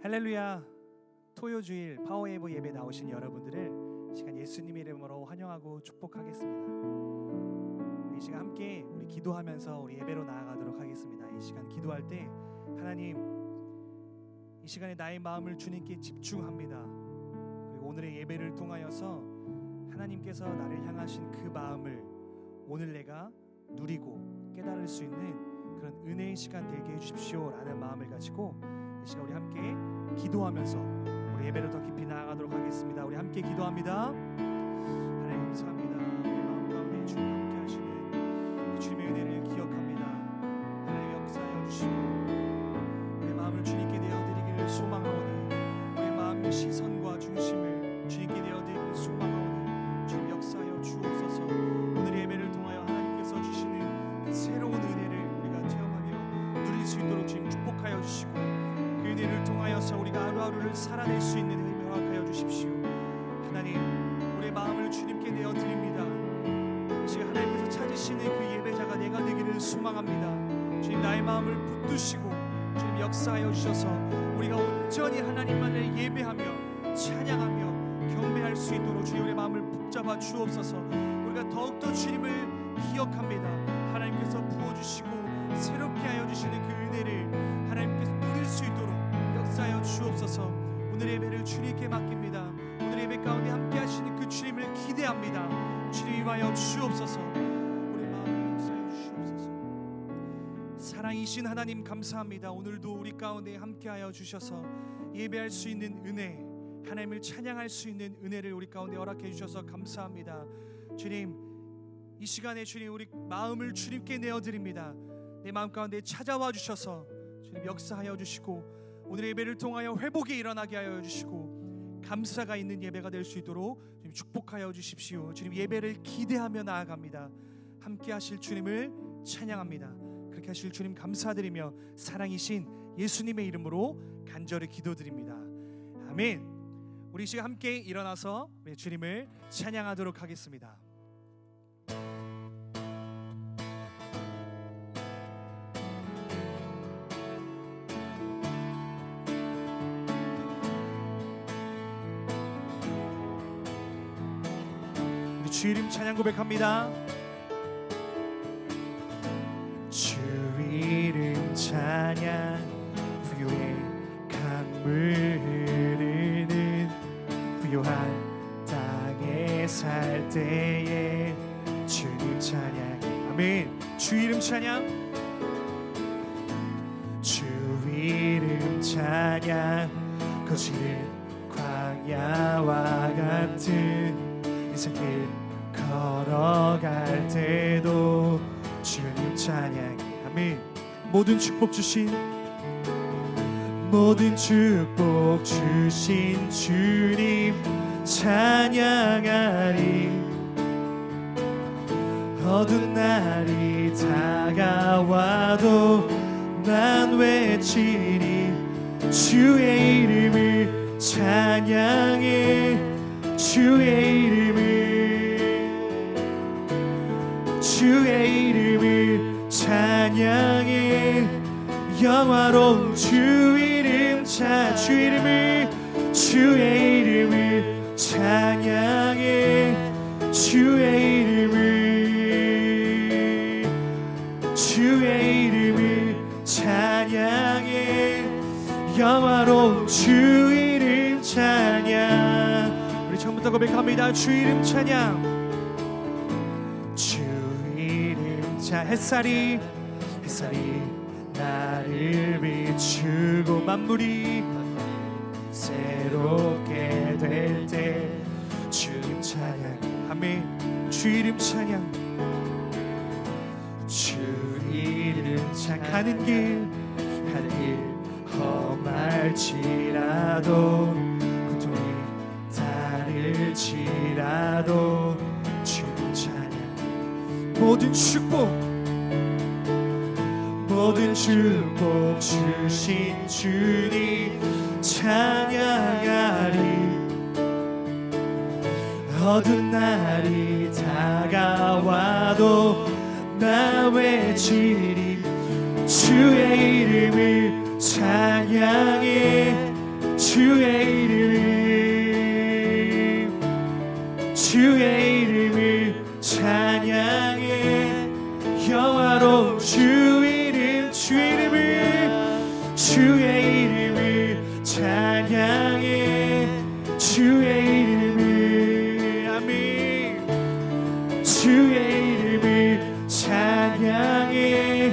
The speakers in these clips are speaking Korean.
할렐루야. 토요주일 파워웨이브 예배 나오신 여러분들을 시간 예수님의 이름으로 환영하고 축복하겠습니다. 이 시간 함께 우리 기도하면서 우리 예배로 나아가도록 하겠습니다. 이 시간 기도할 때 하나님, 이 시간에 나의 마음을 주님께 집중합니다. 그리고 오늘의 예배를 통하여서 하나님께서 나를 향하신 그 마음을 오늘 내가 누리고 깨달을 수 있는 그런 은혜의 시간 되게 해주십시오 라는 마음을 가지고 이 시간 우리 함께 기도하면서 우리 예배를 더 깊이 나아가도록 하겠습니다. 우리 함께 기도합니다. 하나님 감사합니다. 우리 마음 가운데 주님 함께 하시는 그 주님의 은혜를 기억합니다. 하나님 역사하여 주시고 우리 마음을 주님께 내어드리기를 소망하오니, 우리 마음의 시선과 중심을 주님께 내어드리기를 소망하오니 주님 역사하여 주옵소서. 오늘 예배를 통하여 하나님께서 주시는 그 새로운 은혜를 우리가 체험하며 누릴 수 있도록 주님 축복하여 주시고, 그 은혜를 통하여서 우리가 하루하루를 살아낼 수 있는 힘을 허락하여 주십시오. 하나님, 우리의 마음을 주님께 내어드립니다. 이 시간 하나님께서 찾으시는 그 예배자가 내가 되기를 소망합니다. 주님, 나의 마음을 붙드시고 주님 역사하여 주셔서 우리가 온전히 하나님만을 예배하며 찬양하며 경배할 수 있도록 주님 우리의 마음을 붙잡아 주옵소서. 우리가 더욱더 주님을 기억합니다. 하나님께서 부어주시고 새롭게 하여 주시는 그 은혜를 하나님께서 누릴 수 있도록 역사하여 주옵소서. 오늘의 예배를 주님께 맡깁니다. 오늘의 예배 가운데 함께 하시는 그 주님을 기대합니다. 주님 임하여 주옵소서. 우리 마음을 역사하여 주옵소서. 사랑이신 하나님 감사합니다. 오늘도 우리 가운데 함께하여 주셔서 예배할 수 있는 은혜, 하나님을 찬양할 수 있는 은혜를 우리 가운데 허락해 주셔서 감사합니다. 주님, 이 시간에 주님 우리 마음을 주님께 내어드립니다. 내 마음 가운데 찾아와 주셔서 주님 역사하여 주시고 오늘의 예배를 통하여 회복이 일어나게 하여 주시고 감사가 있는 예배가 될 수 있도록 주님 축복하여 주십시오. 주님 예배를 기대하며 나아갑니다. 함께 하실 주님을 찬양합니다. 그렇게 하실 주님 감사드리며 사랑이신 예수님의 이름으로 간절히 기도드립니다. 아멘. 우리 시간 함께 일어나서 우리 주님을 찬양하도록 하겠습니다. 주 이름 찬양 고백합니다. 주 이름 찬양, 부요의 강물 흐르는 부요한 땅에 살 때에 주님 찬양. 아멘. 주 이름 찬양, 주 이름 찬양, 거칠은 광야와 같은 인생길 걸어갈 때도 주님 찬양. 아멘. 모든 축복 주신 주님 찬양하리. 어두운 날이 다가와도 난 외치리. 주의 이름을 찬양해. 주의 이름을 찬양해. 영화로운 주의 이름을 찬양해. 주의 이름을 찬양해. 영화로운 주의 이름 찬양. 우리 처음부터 고백합니다. 주 이름 찬양. 주 이름 찬양. 햇살이 나를 비추고 만물이 새롭게 될 때 주님 찬양. 아멘. 주 이름 찬양. 주 이름 찬양. 가는 길 험할지라도 고통이 다를지라도 주님 찬양. 모든 축복 주신 주님 찬양하리. 어두운 날이 다가와도 나 외치리. 주의 이름을 찬양해. 주의 이름을 찬양해 영화로운 주 이름 주의 이름을 찬양해 주의 이름을 아멘 주의 이름을 찬양해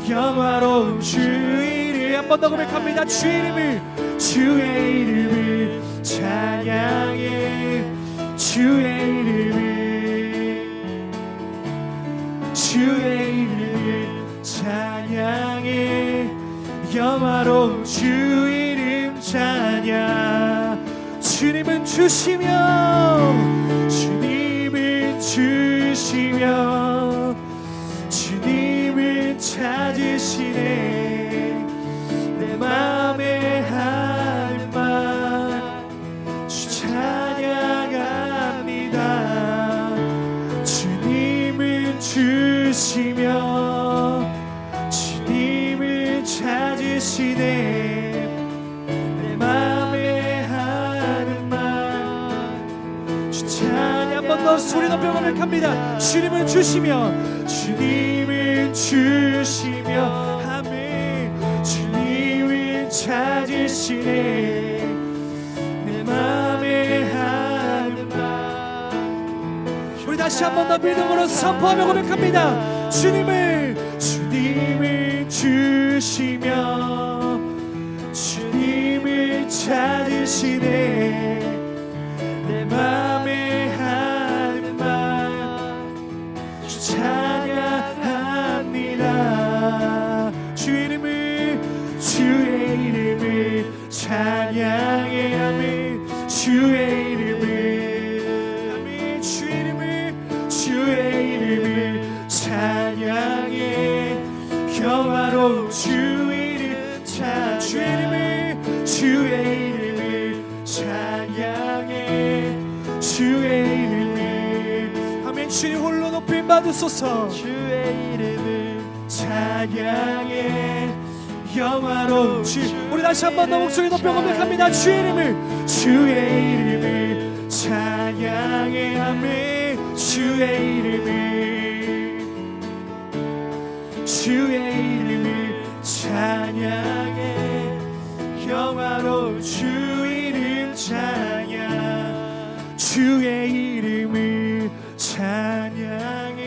영화로운 주 이름 한 번 더 고백합니다. 주의 이름을 찬양해 주의 이름을 찬양해 영화로운 주 이름 찬양 주님은 주시며 주님은 찾으시네 내 맘에 하는 말 주 찬양합니다 주님은 주시며 주님을 찾으시네 내 맘에 하는 말 주 찬양 한 번 더 소리 높여 고백합니다. 주님은 주시며 아멘 주님을 찾으시네 내 맘에 하는 말 우리 다시 한 번 더 믿음으로 선포하며 고백합니다. 주님을 주시며 주님을 찾으시네 내 맘에 하는 말 주 찬양합니다. 주의 이름을 찬양해 아멘 주의 이름을 찬양해 영화로운 주의 이름을 찬양해 주의 이름을 아멘 주님 홀로 높임 받으소서 주의 이름을 찬양해 영화로운 주 우리 다시 한 번 더 목소리 높여 고백합니다. 주의 이름을 찬양해 아멘 주의 이름을 찬양해 영화로운 주 이름 찬양 주의 이름을 찬양해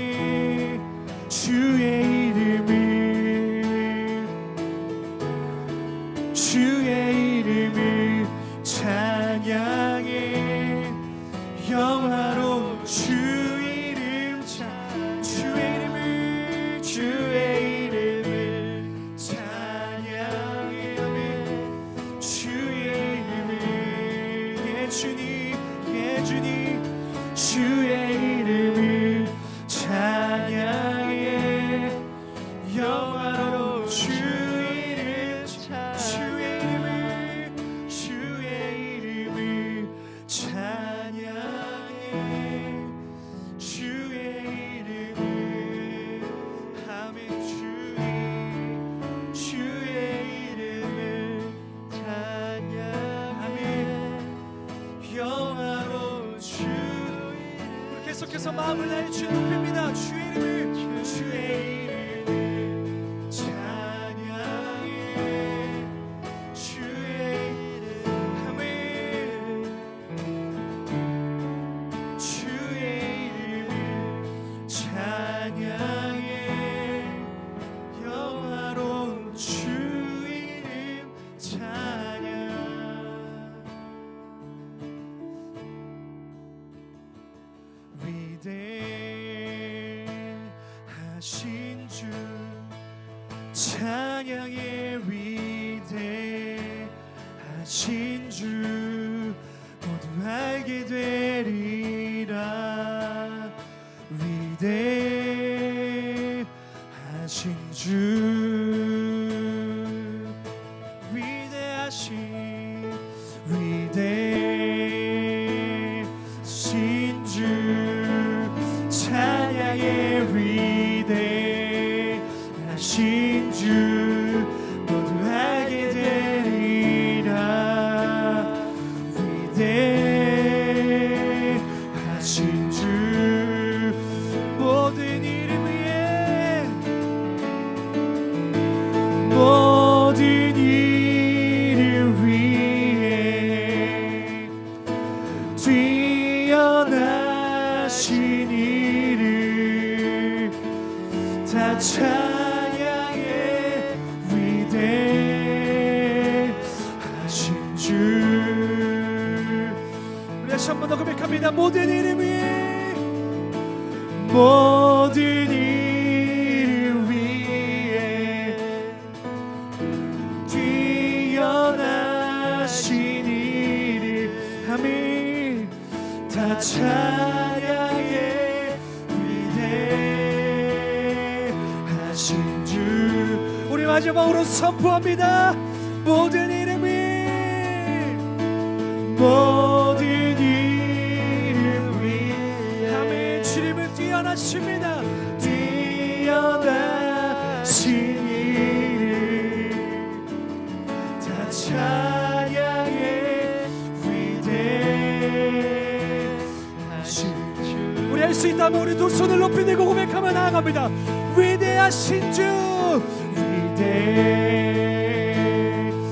주의 이름을 찬양해 영화로운 주 이름 주의 이름을 찬양해 아멘 주의 이름을 예 주님 주의 이름을 찬양해 영화로운 주 이름 주의 이름을 찬양해 주의 이름을 아멘 주의 이름을 찬양하며 영화로운 주 우리 계속해서 마음을 다해 주님 높입니다. 주의 이름을 찬양해 주의 이름 아멘 주의 이름을 찬양해 영화로운 주 이름 찬양 위대하신 주 찬양해 위대하신 주 모두 알게 되리라 위대하신 주 위대하신 주 찬양해 위대하신 주 모두 알게 되리라 합니다. 모든 이름 위에, 모든 이름 위에 뛰어나신 이름, 아멘. 다 찬양의 위대하신 주. 우리 마지막으로 선포합니다. 모든 이름 위에, 모든 이름 위에, 아멘. 주님은 뛰어나십니다. 뛰어나신 이름, 다 찬양의 위대하신 주. 우리 할 수 있다면 우리 두 손을 높이 들고 고백하며 나아갑니다. 위대하신 주,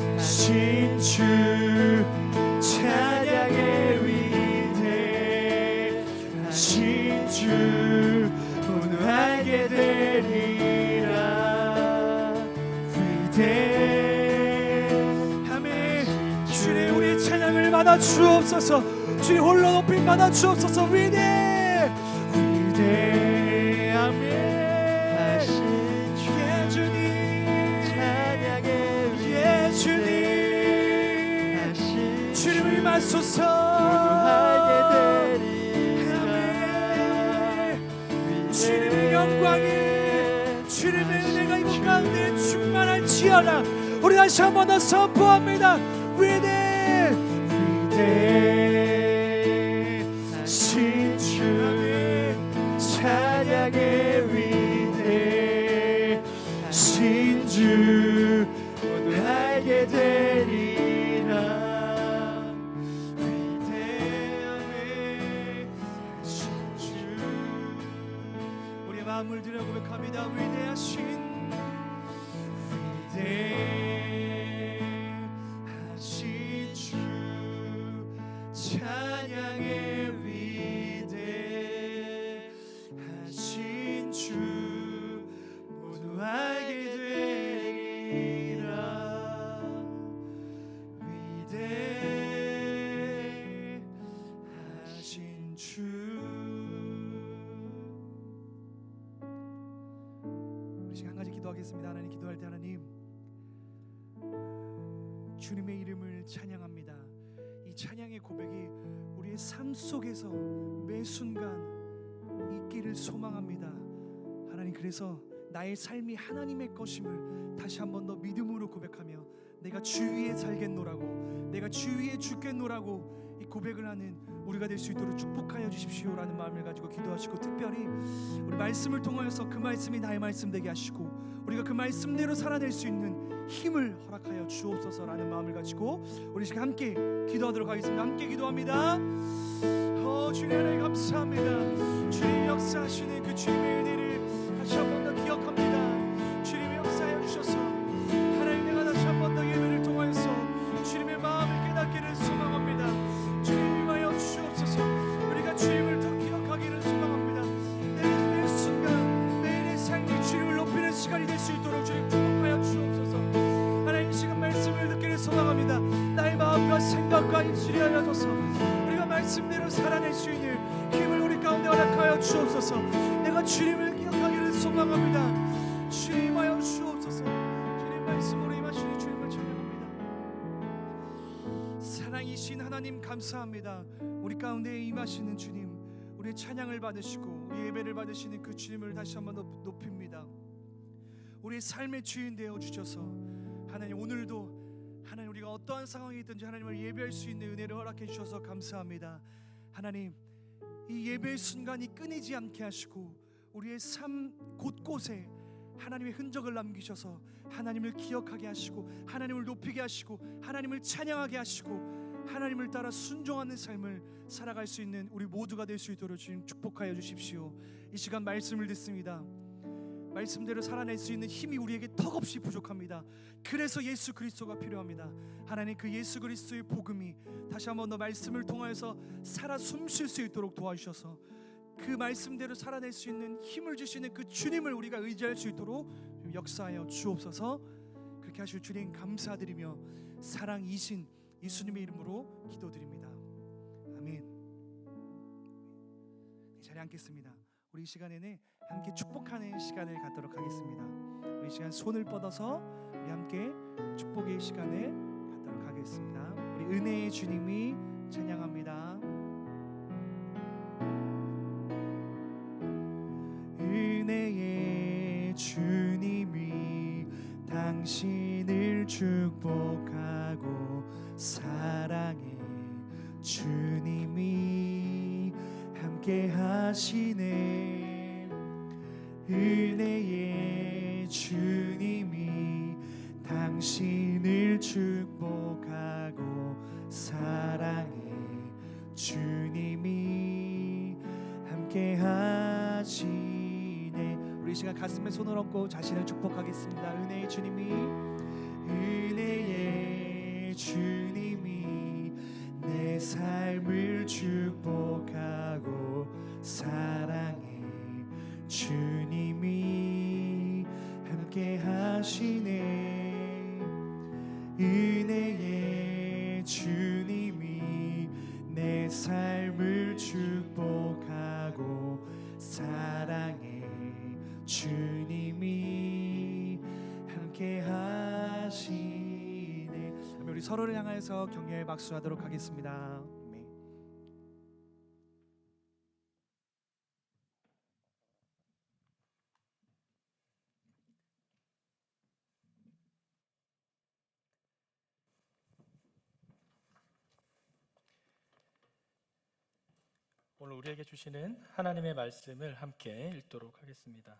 위대하신 주, 찬양의 위대하신 주, 모두 알게 되리라. 위대하면 주님, 우리의 찬양을 받아 주옵소서. 주님 홀로 높임 받아 주옵소서. 위대하면 주님을 임하소서. 주님의 영광이, 주님의 은혜가 이곳 가운데 충만할지어다. 우리 다시 한 번 더 선포합니다. 위대하신 주, 찬양의 위대하신 주, 모두 알게 되리라. 마음을 들여 고백합니다. 위대하신 주, 찬양의 위대하신 주, 모두 알게 되리라. 위대하신 주. 한 가지 기도하겠습니다. 하나님, 기도할 때 하나님, 주님의 이름을 찬양합니다. 이 찬양의 고백이 우리의 삶 속에서 매 순간 있기를 소망합니다. 하나님, 그래서 나의 삶이 하나님의 것임을 다시 한 번 더 믿음으로 고백하며 내가 주 위에 살겠노라고, 내가 주 위에 죽겠노라고 이 고백을 하는 우리가 될 수 있도록 축복하여 주십시오라는 마음을 가지고 기도하시고, 특별히 우리 말씀을 통하여서 그 말씀이 나의 말씀 되게 하시고 우리가 그 말씀대로 살아낼 수 있는 힘을 허락하여 주옵소서라는 마음을 가지고 우리 지금 함께 기도하도록 하겠습니다. 함께 기도합니다. 주님 하나님 감사합니다. 주님 역사하시는 그 주님의 은혜를 다시 한 번 더 기억합니다. 주님의 역사하여 주셔서 하나님, 내가 다시 한 번 더 예배를 통하여서 주님의 마음을 깨닫기를 소망합니다. 주님 임하여 주옵소서. 우리가 주님을 더 기억하기를 소망합니다. 매 순간 매일의 삶이 주님을 높이는 시간이 될 수 있도록 주님 축복하여 주옵소서. 하나님, 지금 말씀을 듣기를 소망합니다. 나의 마음과 생각과 입술이 알려줘서 우리가 말씀대로 살아낼 수 있는 힘을 우리 가운데 허락하여 주옵소서. 내가 주님을 기억하기를 소망합니다. 주님 임하여 주옵소서. 주님 말씀으로 임하시는 주님을 찬양합니다. 사랑이신 하나님 감사합니다. 우리 가운데 임하시는 주님, 우리의 찬양을 받으시고 우리 예배를 받으시는 그 주님을 다시 한번 높입니다. 우리의 삶의 주인 되어 주셔서 하나님, 오늘도 하나님 우리가 어떠한 상황이 있든지 하나님을 예배할 수 있는 은혜를 허락해 주셔서 감사합니다. 하나님, 이 예배의 순간이 끊이지 않게 하시고 우리의 삶 곳곳에 하나님의 흔적을 남기셔서 하나님을 기억하게 하시고 하나님을 높이게 하시고 하나님을 찬양하게 하시고 하나님을 따라 순종하는 삶을 살아갈 수 있는 우리 모두가 될 수 있도록 주님 축복하여 주십시오. 이 시간 말씀을 듣습니다. 말씀대로 살아낼 수 있는 힘이 우리에게 턱없이 부족합니다. 그래서 예수 그리스도가 필요합니다. 하나님, 그 예수 그리스도의 복음이 다시 한번 더 말씀을 통하여서 살아 숨쉴 수 있도록 도와주셔서 그 말씀대로 살아낼 수 있는 힘을 주시는 그 주님을 우리가 의지할 수 있도록 역사하여 주옵소서. 그렇게 하실 주님 감사드리며 사랑이신 예수님의 이름으로 기도드립니다. 아멘. 자리에 앉겠습니다. 우리 이 시간에는 함께 축복하는 시간을 갖도록 하겠습니다. 우리 이 시간 손을 뻗어서 우리 함께 축복의 시간을 갖도록 하겠습니다. 우리 은혜의 주님이 찬양합니다. 은혜의 주님이 당신을 축복하고 사랑의 주님이 함께 하시네. 은혜의 주님이 당신을 축복하고 사랑의 주님이 함께 하시네. 우리 이 시간 가슴에 손을 얹고 자신을 축복하겠습니다. 은혜의 주님이, 은혜의 주님이 내 삶을 축복하고 사랑의 주님이 함께 하시네. 은혜의 주님이 내 삶을 축복하고 사랑의 주님이 함께 하시네. 우리 서로를 향해서 격려의 박수하도록 하겠습니다. 오늘 우리에게 주시는 하나님의 말씀을 함께 읽도록 하겠습니다.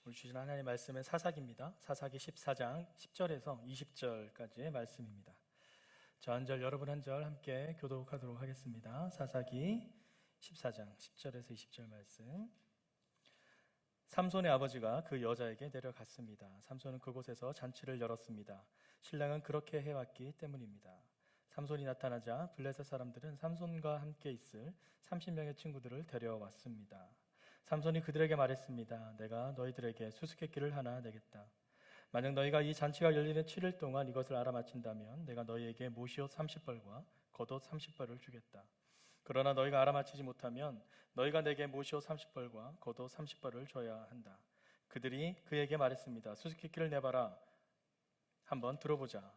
오늘 주시는 하나님의 말씀은 사사기입니다. 사사기 14장 10절에서 20절까지의 말씀입니다. 저 한 절 여러분 한 절 함께 교독하도록 하겠습니다. 사사기 14장 10절에서 20절 말씀. 삼손의 아버지가 그 여자에게 내려갔습니다. 삼손은 그곳에서 잔치를 열었습니다. 신랑은 그렇게 해왔기 때문입니다. 삼손이 나타나자 블레셋 사람들은 삼손과 함께 있을 30명의 친구들을 데려왔습니다. 삼손이 그들에게 말했습니다. 내가 너희들에게 수수께끼를 하나 내겠다. 만약 너희가 이 잔치가 열리는 7일 동안 이것을 알아맞힌다면 내가 너희에게 모시옷 30벌과 겉옷 30벌을 주겠다. 그러나 너희가 알아맞히지 못하면 너희가 내게 모시옷 30벌과 겉옷 30벌을 줘야 한다. 그들이 그에게 말했습니다. 수수께끼를 내봐라. 한번 들어보자.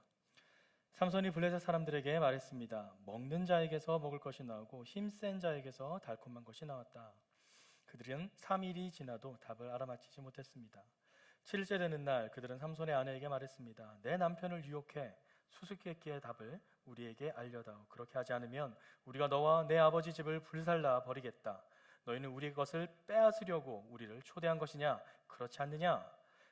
삼손이 블레셋 사람들에게 말했습니다. 먹는 자에게서 먹을 것이 나오고 힘센 자에게서 달콤한 것이 나왔다. 그들은 3일이 지나도 답을 알아맞히지 못했습니다. 7일째 되는 날 그들은 삼손의 아내에게 말했습니다. 내 남편을 유혹해 수수께끼의 답을 우리에게 알려다오. 그렇게 하지 않으면 우리가 너와 내 아버지 집을 불살라 버리겠다. 너희는 우리 것을 빼앗으려고 우리를 초대한 것이냐? 그렇지 않느냐?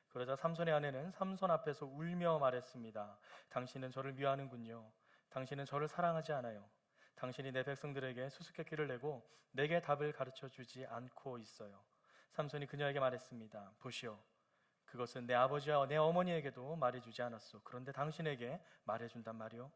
그러자 삼손의 아내는 삼손 앞에서 울며 말했습니다. 당신은 저를 미워하는군요. 당신은 저를 사랑하지 않아요. 당신이 내 백성들에게 수수께끼를 내고 내게 답을 가르쳐 주지 않고 있어요. 삼손이 그녀에게 말했습니다. 보시오. 그것은 내 아버지와 내 어머니에게도 말해주지 않았소. 그런데 당신에게 말해준단 말이오.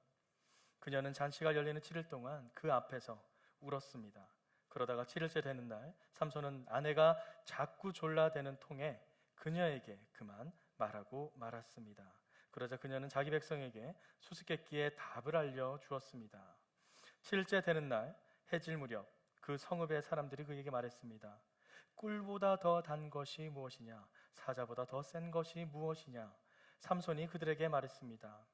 그녀는 잔치가 열리는 7일 동안 그 앞에서 울었습니다. 그러다가 7일째 되는 날 삼손은 아내가 자꾸 졸라대는 통에 그녀에게 그만 말하고 말았습니다. 그러자 그녀는 자기 백성에게 수수께끼의 답을 알려주었습니다. 7일째 되는 날 해질 무렵 그 성읍의 사람들이 그에게 말했습니다. 꿀보다 더 단 것이 무엇이냐? 사자보다 더 센 것이 무엇이냐? 삼손이 그들에게 말했습니다.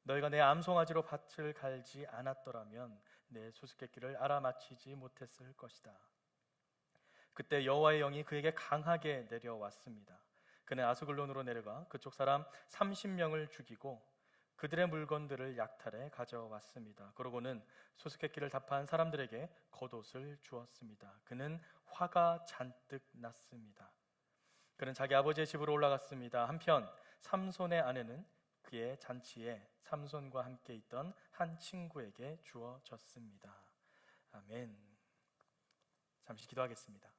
너희가 내 암송아지로 밭을 갈지 않았더라면 내 수수께끼를 알아맞히지 못했을 것이다. 그때 여호와의 영이 그에게 강하게 내려왔습니다. 그는 아스글론으로 내려가 그쪽 사람 30명을 죽이고 그들의 물건들을 약탈해 가져왔습니다. 그러고는 수수께끼를 답한 사람들에게 겉옷을 주었습니다. 그는 화가 잔뜩 났습니다. 그는 자기 아버지의 집으로 올라갔습니다. 한편 삼손의 아내는 그의 잔치에 삼손과 함께 있던 한 친구에게 주어졌습니다. 아멘. 잠시 기도하겠습니다.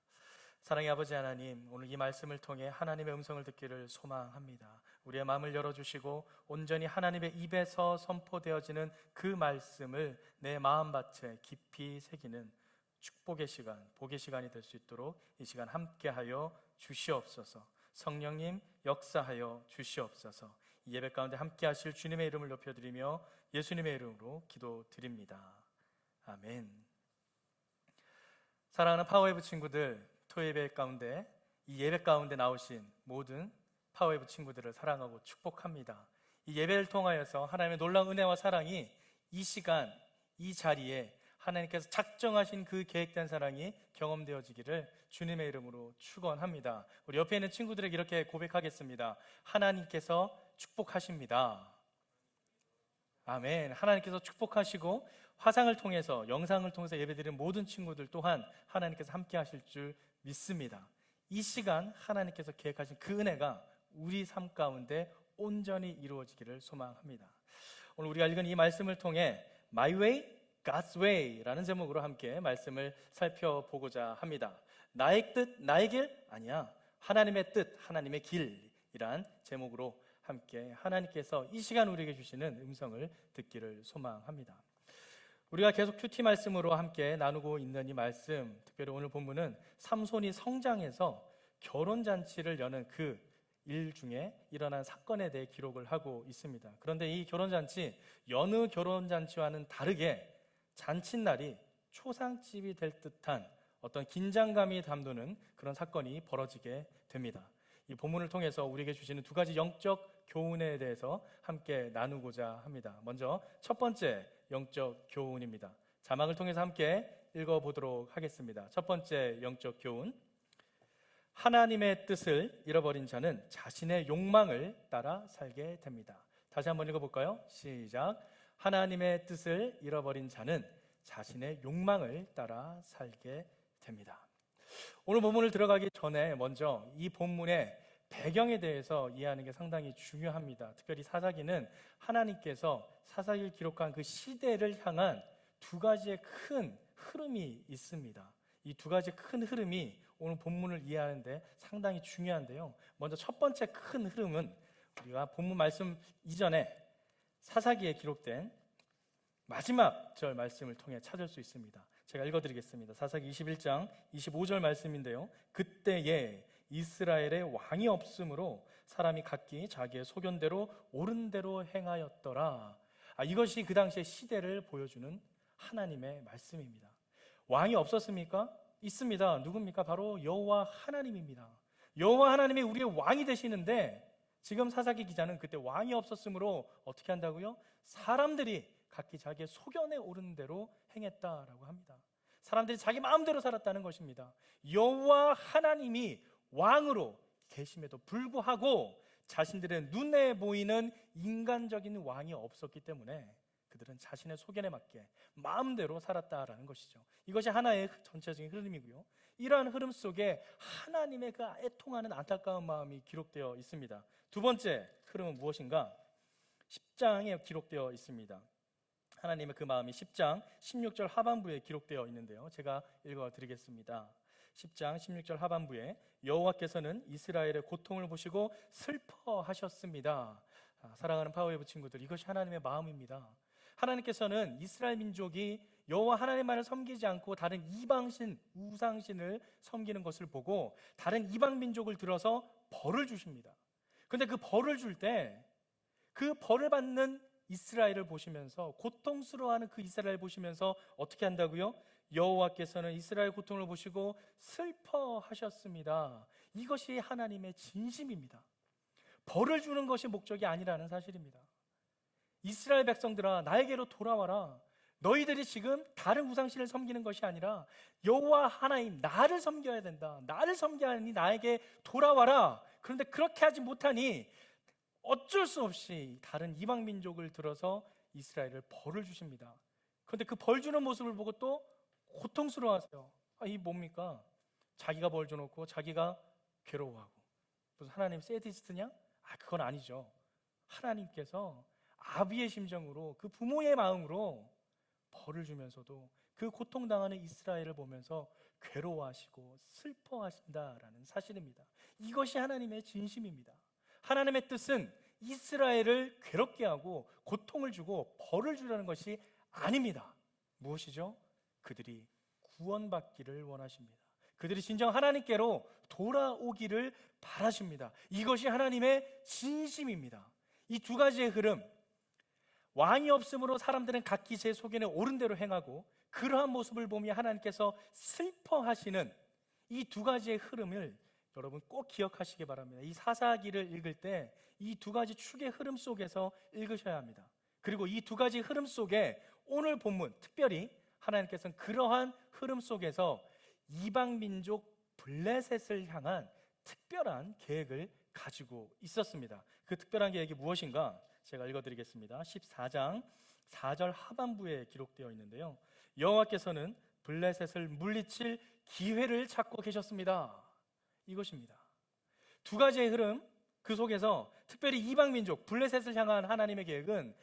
사랑의 아버지 하나님, 오늘 이 말씀을 통해 하나님의 음성을 듣기를 소망합니다. 우리의 마음을 열어주시고 온전히 하나님의 입에서 선포되어지는 그 말씀을 내 마음밭에 깊이 새기는 축복의 시간, 복의 시간이 될 수 있도록 이 시간 함께하여 주시옵소서. 성령님 역사하여 주시옵소서. 이 예배 가운데 함께하실 주님의 이름을 높여드리며 예수님의 이름으로 기도드립니다. 아멘. 사랑하는 파워웨이브 친구들, 토예배 가운데, 이 예배 가운데 나오신 모든 파워웨이브 친구들을 사랑하고 축복합니다. 이 예배를 통하여서 하나님의 놀라운 은혜와 사랑이 이 시간, 이 자리에 하나님께서 작정하신 그 계획된 사랑이 경험되어지기를 주님의 이름으로 축원합니다. 우리 옆에 있는 친구들에게 이렇게 고백하겠습니다. 하나님께서 축복하십니다. 아멘. 하나님께서 축복하시고 화상을 통해서, 영상을 통해서 예배드리는 모든 친구들 또한 하나님께서 함께 하실 줄 믿습니다. 이 시간 하나님께서 계획하신 그 은혜가 우리 삶 가운데 온전히 이루어지기를 소망합니다. 오늘 우리가 읽은 이 말씀을 통해 My Way, God's Way라는 제목으로 함께 말씀을 살펴보고자 합니다. 나의 뜻, 나의 길? 아니야. 하나님의 뜻, 하나님의 길이란 제목으로 함께 하나님께서 이 시간 우리에게 주시는 음성을 듣기를 소망합니다. 우리가 계속 큐티 말씀으로 함께 나누고 있는 이 말씀, 특별히 오늘 본문은 삼손이 성장해서 결혼잔치를 여는 그 일 중에 일어난 사건에 대해 기록을 하고 있습니다. 그런데 이 결혼잔치, 여느 결혼잔치와는 다르게 잔칫날이 초상집이 될 듯한 어떤 긴장감이 담도는 그런 사건이 벌어지게 됩니다. 이 본문을 통해서 우리에게 주시는 두 가지 영적 교훈에 대해서 함께 나누고자 합니다. 먼저 첫 번째 영적 교훈입니다. 자막을 통해서 함께 읽어보도록 하겠습니다. 첫 번째 영적 교훈, 하나님의 뜻을 잃어버린 자는 자신의 욕망을 따라 살게 됩니다. 다시 한번 읽어볼까요? 시작. 하나님의 뜻을 잃어버린 자는 자신의 욕망을 따라 살게 됩니다. 오늘 본문을 들어가기 전에 먼저 이 본문의 배경에 대해서 이해하는 게 상당히 중요합니다. 특별히 사사기는 하나님께서 사사기를 기록한 그 시대를 향한 두 가지의 큰 흐름이 있습니다. 이 두 가지 큰 흐름이 오늘 본문을 이해하는데 상당히 중요한데요. 먼저 첫 번째 큰 흐름은 우리가 본문 말씀 이전에 사사기에 기록된 마지막 절 말씀을 통해 찾을 수 있습니다. 제가 읽어드리겠습니다. 사사기 21장 25절 말씀인데요. 그때에 이스라엘에 왕이 없으므로 사람이 각기 자기의 소견대로 옳은 대로 행하였더라. 이것이 그 당시의 시대를 보여주는 하나님의 말씀입니다. 왕이 없었습니까? 있습니다. 누굽니까? 바로 여호와 하나님입니다. 여호와 하나님이 우리의 왕이 되시는데 지금 사사기 기자는 그때 왕이 없었으므로 어떻게 한다고요? 사람들이 각기 자기의 소견에 오른 대로 행했다라고 합니다. 사람들이 자기 마음대로 살았다는 것입니다. 여호와 하나님이 왕으로 계심에도 불구하고 자신들의 눈에 보이는 인간적인 왕이 없었기 때문에 그들은 자신의 소견에 맞게 마음대로 살았다라는 것이죠. 이것이 하나의 전체적인 흐름이고요. 이러한 흐름 속에 하나님의 그 애통하는 안타까운 마음이 기록되어 있습니다. 두 번째 흐름은 무엇인가? 10장에 기록되어 있습니다. 하나님의 그 마음이 10장 16절 하반부에 기록되어 있는데요. 제가 읽어드리겠습니다. 10장 16절 하반부에 여호와께서는 이스라엘의 고통을 보시고 슬퍼하셨습니다. 사랑하는 파워웨이브 친구들, 이것이 하나님의 마음입니다. 하나님께서는 이스라엘 민족이 여호와 하나님만을 섬기지 않고 다른 이방신, 우상신을 섬기는 것을 보고 다른 이방 민족을 들어서 벌을 주십니다. 그런데 그 벌을 줄 때 그 벌을 받는 이스라엘을 보시면서, 고통스러워하는 그 이스라엘을 보시면서 어떻게 한다고요? 여호와께서는 이스라엘 고통을 보시고 슬퍼하셨습니다. 이것이 하나님의 진심입니다. 벌을 주는 것이 목적이 아니라는 사실입니다. 이스라엘 백성들아, 나에게로 돌아와라. 너희들이 지금 다른 우상신을 섬기는 것이 아니라 여호와 하나님, 나를 섬겨야 된다. 나를 섬겨야 하니 나에게 돌아와라. 그런데 그렇게 하지 못하니 어쩔 수 없이 다른 이방 민족을 들어서 이스라엘을 벌을 주십니다. 그런데 그 벌 주는 모습을 보고 또 고통스러워하세요. 이 뭡니까? 자기가 벌 줘놓고 자기가 괴로워하고 무슨 하나님 세디스트냐? 그건 아니죠. 하나님께서 아비의 심정으로, 그 부모의 마음으로 벌을 주면서도 그 고통당하는 이스라엘을 보면서 괴로워하시고 슬퍼하신다라는 사실입니다. 이것이 하나님의 진심입니다. 하나님의 뜻은 이스라엘을 괴롭게 하고 고통을 주고 벌을 주라는 것이 아닙니다. 무엇이죠? 그들이 구원받기를 원하십니다. 그들이 진정 하나님께로 돌아오기를 바라십니다. 이것이 하나님의 진심입니다. 이 두 가지의 흐름, 왕이 없으므로 사람들은 각기 제 속에는 옳은 대로 행하고, 그러한 모습을 보며 하나님께서 슬퍼하시는 이 두 가지의 흐름을 여러분 꼭 기억하시기 바랍니다. 이 사사기를 읽을 때 이 두 가지 축의 흐름 속에서 읽으셔야 합니다. 그리고 이 두 가지 흐름 속에 오늘 본문, 특별히 하나님께서는 그러한 흐름 속에서 이방 민족 블레셋을 향한 특별한 계획을 가지고 있었습니다. 그 특별한 계획이 무엇인가? 제가 읽어드리겠습니다. 14장 4절 하반부에 기록되어 있는데요, 여호와께서는 블레셋을 물리칠 기회를 찾고 계셨습니다. 이것입니다. 두 가지의 흐름, 그 속에서 특별히 이방 민족 블레셋을 향한 하나님의 계획은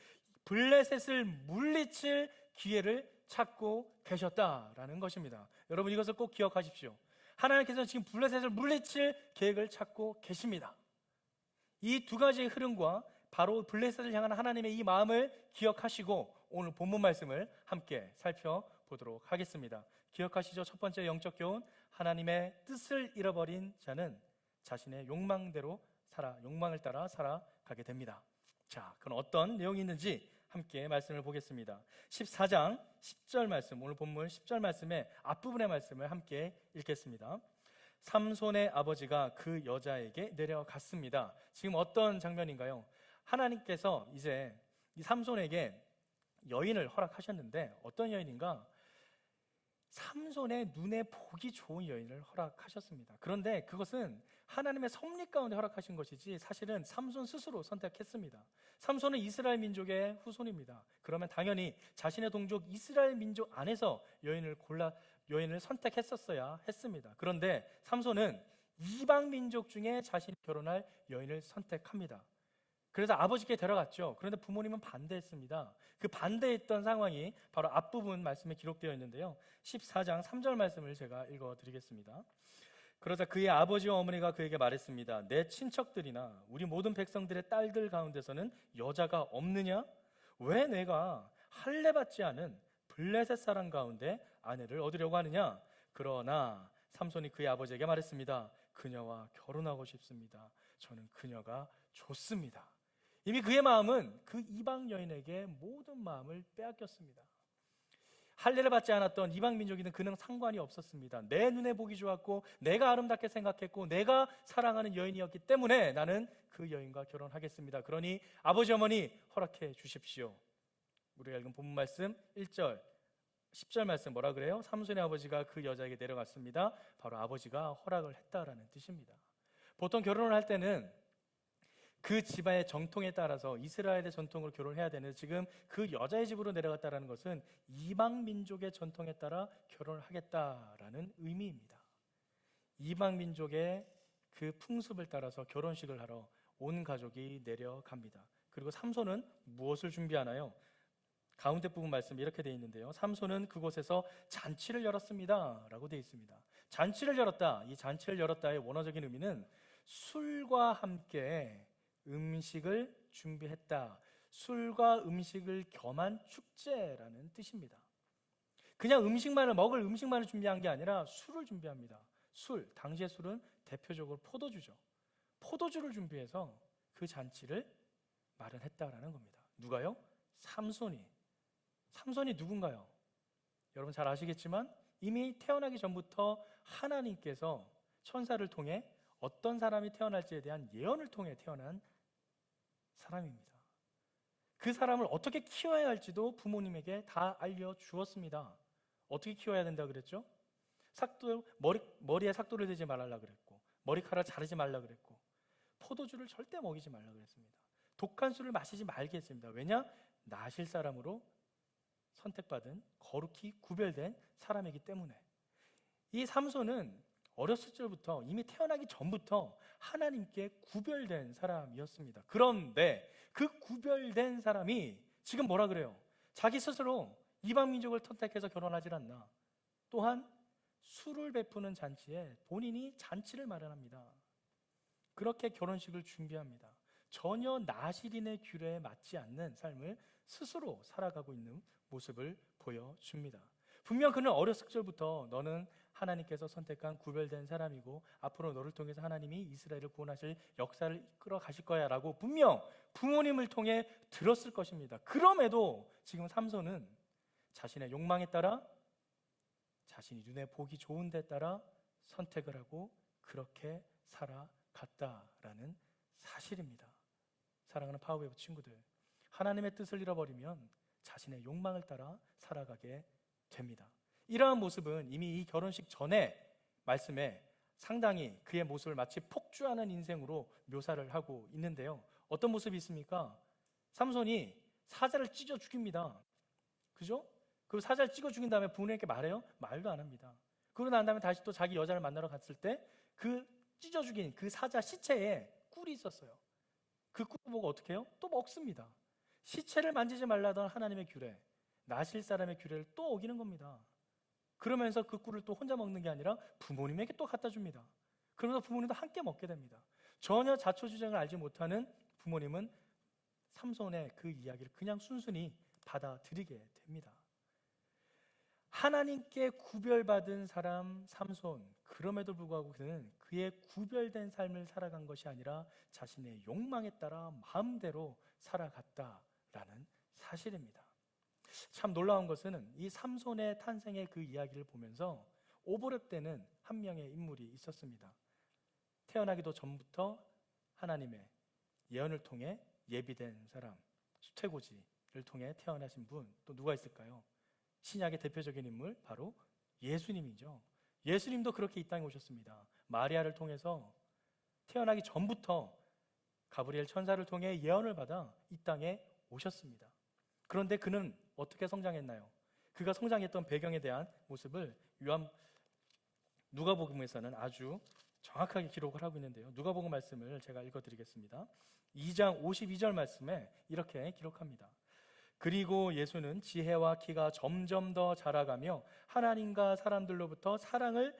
블레셋을 물리칠 기회를 찾고 계셨다라는 것입니다. 여러분, 이것을 꼭 기억하십시오. 하나님께서 지금 블레셋을 물리칠 계획을 찾고 계십니다. 이 두 가지의 흐름과 바로 블레셋을 향한 하나님의 이 마음을 기억하시고 오늘 본문 말씀을 함께 살펴보도록 하겠습니다. 기억하시죠? 첫 번째 영적 교훈, 하나님의 뜻을 잃어버린 자는 자신의 욕망을 따라 살아가게 됩니다. 자, 그럼 어떤 내용이 있는지 함께 말씀을 보겠습니다. 14장 10절 말씀, 오늘 본문 10절 말씀의 앞부분의 말씀을 함께 읽겠습니다. 삼손의 아버지가 그 여자에게 내려갔습니다. 지금 어떤 장면인가요? 하나님께서 이제 이 삼손에게 여인을 허락하셨는데, 어떤 여인인가? 삼손의 눈에 보기 좋은 여인을 허락하셨습니다. 그런데 그것은 하나님의 섭리 가운데 허락하신 것이지 사실은 삼손 스스로 선택했습니다. 삼손은 이스라엘 민족의 후손입니다. 그러면 당연히 자신의 동족 이스라엘 민족 안에서 여인을 선택했었어야 했습니다. 그런데 삼손은 이방 민족 중에 자신이 결혼할 여인을 선택합니다. 그래서 아버지께 데려갔죠. 그런데 부모님은 반대했습니다. 그 반대했던 상황이 바로 앞부분 말씀에 기록되어 있는데요, 14장 3절 말씀을 제가 읽어드리겠습니다. 그러자 그의 아버지와 어머니가 그에게 말했습니다. 내 친척들이나 우리 모든 백성들의 딸들 가운데서는 여자가 없느냐? 왜 내가 할례받지 않은 블레셋 사람 가운데 아내를 얻으려고 하느냐? 그러나 삼손이 그의 아버지에게 말했습니다. 그녀와 결혼하고 싶습니다. 저는 그녀가 좋습니다. 이미 그의 마음은 그 이방 여인에게 모든 마음을 빼앗겼습니다. 할례를 받지 않았던 이방 민족이든 그는 상관이 없었습니다. 내 눈에 보기 좋았고 내가 아름답게 생각했고 내가 사랑하는 여인이었기 때문에 나는 그 여인과 결혼하겠습니다. 그러니 아버지 어머니 허락해 주십시오. 우리가 읽은 본문 말씀 1절 10절 말씀 뭐라 그래요? 삼손의 아버지가 그 여자에게 내려갔습니다. 바로 아버지가 허락을 했다라는 뜻입니다. 보통 결혼을 할 때는 그 집안의 정통에 따라서 이스라엘의 전통으로 결혼해야 되는데, 지금 그 여자의 집으로 내려갔다는 것은 이방 민족의 전통에 따라 결혼을 하겠다라는 의미입니다. 이방 민족의 그 풍습을 따라서 결혼식을 하러 온 가족이 내려갑니다. 그리고 삼손은 무엇을 준비하나요? 가운데 부분 말씀 이렇게 되어 있는데요, 삼손은 그곳에서 잔치를 열었습니다 라고 되어 있습니다. 잔치를 열었다, 이 잔치를 열었다의 원어적인 의미는 술과 함께 음식을 준비했다, 술과 음식을 겸한 축제라는 뜻입니다. 그냥 먹을 음식만을 준비한 게 아니라 술을 준비합니다. 당시의 술은 대표적으로 포도주죠. 포도주를 준비해서 그 잔치를 마련했다라는 겁니다. 누가요? 삼손이 누군가요? 여러분 잘 아시겠지만 이미 태어나기 전부터 하나님께서 천사를 통해 어떤 사람이 태어날지에 대한 예언을 통해 태어난 사람입니다. 그 사람을 어떻게 키워야 할지도 부모님에게 다 알려주었습니다. 어떻게 키워야 된다 그랬죠? 머리에 삭도를 대지 말라 그랬고, 머리카락을 자르지 말라 그랬고, 포도주를 절대 먹이지 말라 그랬습니다. 독한 술을 마시지 말게 했습니다. 왜냐? 나실 사람으로 선택받은 거룩히 구별된 사람이기 때문에. 이 삼손은 어렸을 적부터, 이미 태어나기 전부터 하나님께 구별된 사람이었습니다. 그런데 그 구별된 사람이 지금 뭐라 그래요? 자기 스스로 이방 민족을 선택해서 결혼하지 않나. 또한 술을 베푸는 잔치에 본인이 잔치를 마련합니다. 그렇게 결혼식을 준비합니다. 전혀 나실인의 규례에 맞지 않는 삶을 스스로 살아가고 있는 모습을 보여줍니다. 분명 그는 어렸을 적부터 너는 하나님께서 선택한 구별된 사람이고 앞으로 너를 통해서 하나님이 이스라엘을 구원하실 역사를 이끌어 가실 거야 라고 분명 부모님을 통해 들었을 것입니다. 그럼에도 지금 삼손은 자신의 욕망에 따라, 자신이 눈에 보기 좋은 데 따라 선택을 하고 그렇게 살아갔다라는 사실입니다. 사랑하는 파워웨이브 친구들, 하나님의 뜻을 잃어버리면 자신의 욕망을 따라 살아가게 됩니다. 이러한 모습은 이미 이 결혼식 전에 말씀에 상당히 그의 모습을 마치 폭주하는 인생으로 묘사를 하고 있는데요. 어떤 모습이 있습니까? 삼손이 사자를 찢어 죽입니다. 그죠? 그 사자를 찢어 죽인 다음에 부모님께 말해요? 말도 안 합니다. 그러고 난 다음에 다시 또 자기 여자를 만나러 갔을 때 그 찢어 죽인 그 사자 시체에 꿀이 있었어요. 그 꿀을 보고 어떻게 해요? 또 먹습니다. 시체를 만지지 말라던 하나님의 규례, 나실 사람의 규례를 또 어기는 겁니다. 그러면서 그 꿀을 또 혼자 먹는 게 아니라 부모님에게 또 갖다 줍니다. 그러면서 부모님도 함께 먹게 됩니다. 전혀 자초지종을 알지 못하는 부모님은 삼손의 그 이야기를 그냥 순순히 받아들이게 됩니다. 하나님께 구별받은 사람 삼손, 그럼에도 불구하고 그는 그의 구별된 삶을 살아간 것이 아니라 자신의 욕망에 따라 마음대로 살아갔다라는 사실입니다. 참 놀라운 것은 이 삼손의 탄생의 그 이야기를 보면서 오버랩되는 한 명의 인물이 있었습니다. 태어나기도 전부터 하나님의 예언을 통해 예비된 사람, 수태고지를 통해 태어나신 분, 또 누가 있을까요? 신약의 대표적인 인물, 바로 예수님이죠. 예수님도 그렇게 이 땅에 오셨습니다. 마리아를 통해서 태어나기 전부터 가브리엘 천사를 통해 예언을 받아 이 땅에 오셨습니다. 그런데 그는 어떻게 성장했나요? 그가 성장했던 배경에 대한 모습을 누가복음에서는 아주 정확하게 기록을 하고 있는데요. 누가복음 말씀을 제가 읽어드리겠습니다. 2장 52절 말씀에 이렇게 기록합니다. 그리고 예수는 지혜와 키가 점점 더 자라가며 하나님과 사람들로부터 사랑을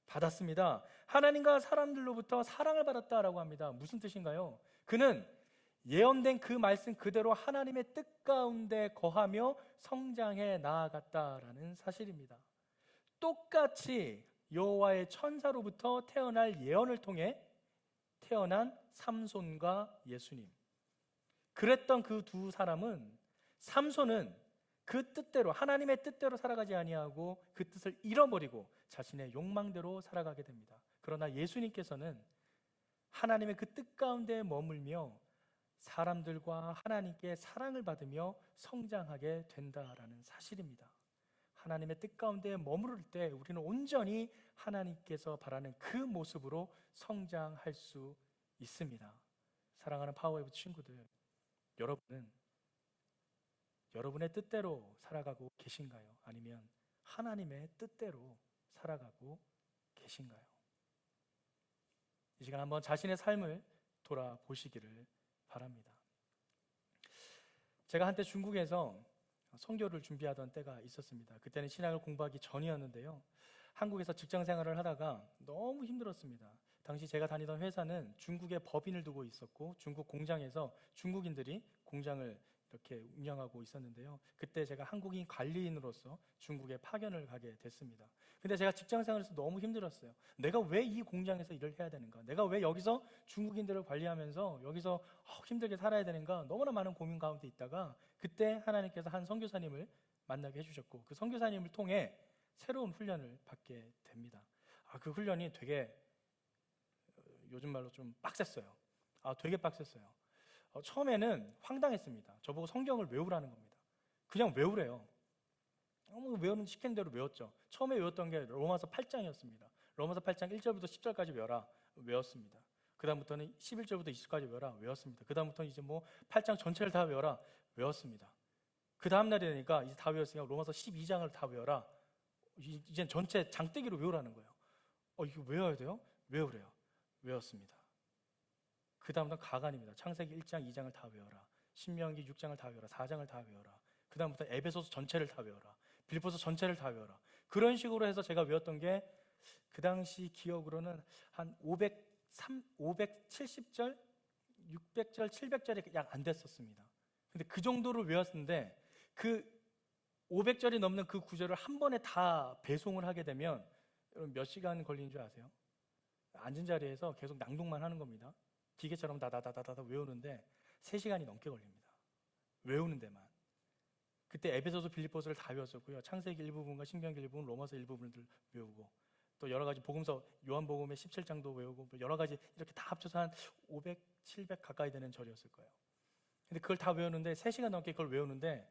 받았습니다. 하나님과 사람들로부터 사랑을 받았다라고 합니다. 무슨 뜻인가요? 그는 예언된 그 말씀 그대로 하나님의 뜻 가운데 거하며 성장해 나아갔다라는 사실입니다. 똑같이 여호와의 천사로부터 태어날 예언을 통해 태어난 삼손과 예수님. 그랬던 그 두 사람은, 삼손은 그 뜻대로, 하나님의 뜻대로 살아가지 아니하고 그 뜻을 잃어버리고 자신의 욕망대로 살아가게 됩니다. 그러나 예수님께서는 하나님의 그 뜻 가운데 머물며 사람들과 하나님께 사랑을 받으며 성장하게 된다라는 사실입니다. 하나님의 뜻 가운데 머무를 때 우리는 온전히 하나님께서 바라는 그 모습으로 성장할 수 있습니다. 사랑하는 파워웨이브 친구들, 여러분은 여러분의 뜻대로 살아가고 계신가요? 아니면 하나님의 뜻대로 살아가고 계신가요? 이 시간 한번 자신의 삶을 돌아보시기를 바랍니다. 제가 한때 중국에서 선교를 준비하던 때가 있었습니다. 그때는 신학을 공부하기 전이었는데요. 한국에서 직장 생활을 하다가 너무 힘들었습니다. 당시 제가 다니던 회사는 중국에 법인을 두고 있었고 중국 공장에서 중국인들이 공장을 이렇게 운영하고 있었는데요. 그때 제가 한국인 관리인으로서 중국에 파견을 가게 됐습니다. 근데 제가 직장 생활에서 너무 힘들었어요. 내가 왜 이 공장에서 일을 해야 되는가? 내가 왜 여기서 중국인들을 관리하면서 여기서 힘들게 살아야 되는가? 너무나 많은 고민 가운데 있다가 그때 하나님께서 한 선교사님을 만나게 해주셨고 그 선교사님을 통해 새로운 훈련을 받게 됩니다. 그 훈련이 되게 요즘 말로 좀 빡셌어요. 되게 빡셌어요. 처음에는 황당했습니다. 저보고 성경을 외우라는 겁니다. 그냥 외우래요. 외우는 시킨 대로 외웠죠. 처음에 외웠던 게 로마서 8장이었습니다. 로마서 8장 1절부터 10절까지 외웠습니다. 그 다음부터는 11절부터 20절까지 외웠습니다. 그 다음부터는 이제 8장 전체를 다 외웠습니다. 그 다음 날이 되니까 이제 다 외웠으니까 로마서 12장을 다 외워라. 이젠 전체 장대기로 외우라는 거예요. 이거 외워야 돼요? 외우래요. 외웠습니다. 그 다음부터는 가관입니다. 창세기 1장, 2장을 다 외워라. 신명기 6장을 다 외워라. 4장을 다 외워라. 그 다음부터 에베소서 전체를 다 외워라. 빌립보서 전체를 다 외워라. 그런 식으로 해서 제가 외웠던 게 그 당시 기억으로는 한 570절, 600절, 700절이 약 안 됐었습니다. 근데 그 정도를 외웠는데 그 500절이 넘는 그 구절을 한 번에 다 배송을 하게 되면 여러분 몇 시간 걸리는 줄 아세요? 앉은 자리에서 계속 낭독만 하는 겁니다. 기계처럼 다다다다다 외우는데 3시간이 넘게 걸립니다. 외우는 데만. 그때 에베소서 빌립보서를 다 외웠었고요. 창세기 일부분과 신명기 일부분, 로마서 일부분을 외우고 또 여러 가지 복음서 요한복음의 17장도 외우고 여러 가지 이렇게 다 합쳐서 한 500, 700 가까이 되는 절이었을 거예요. 근데 그걸 다 외우는데 3시간 넘게 그걸 외우는데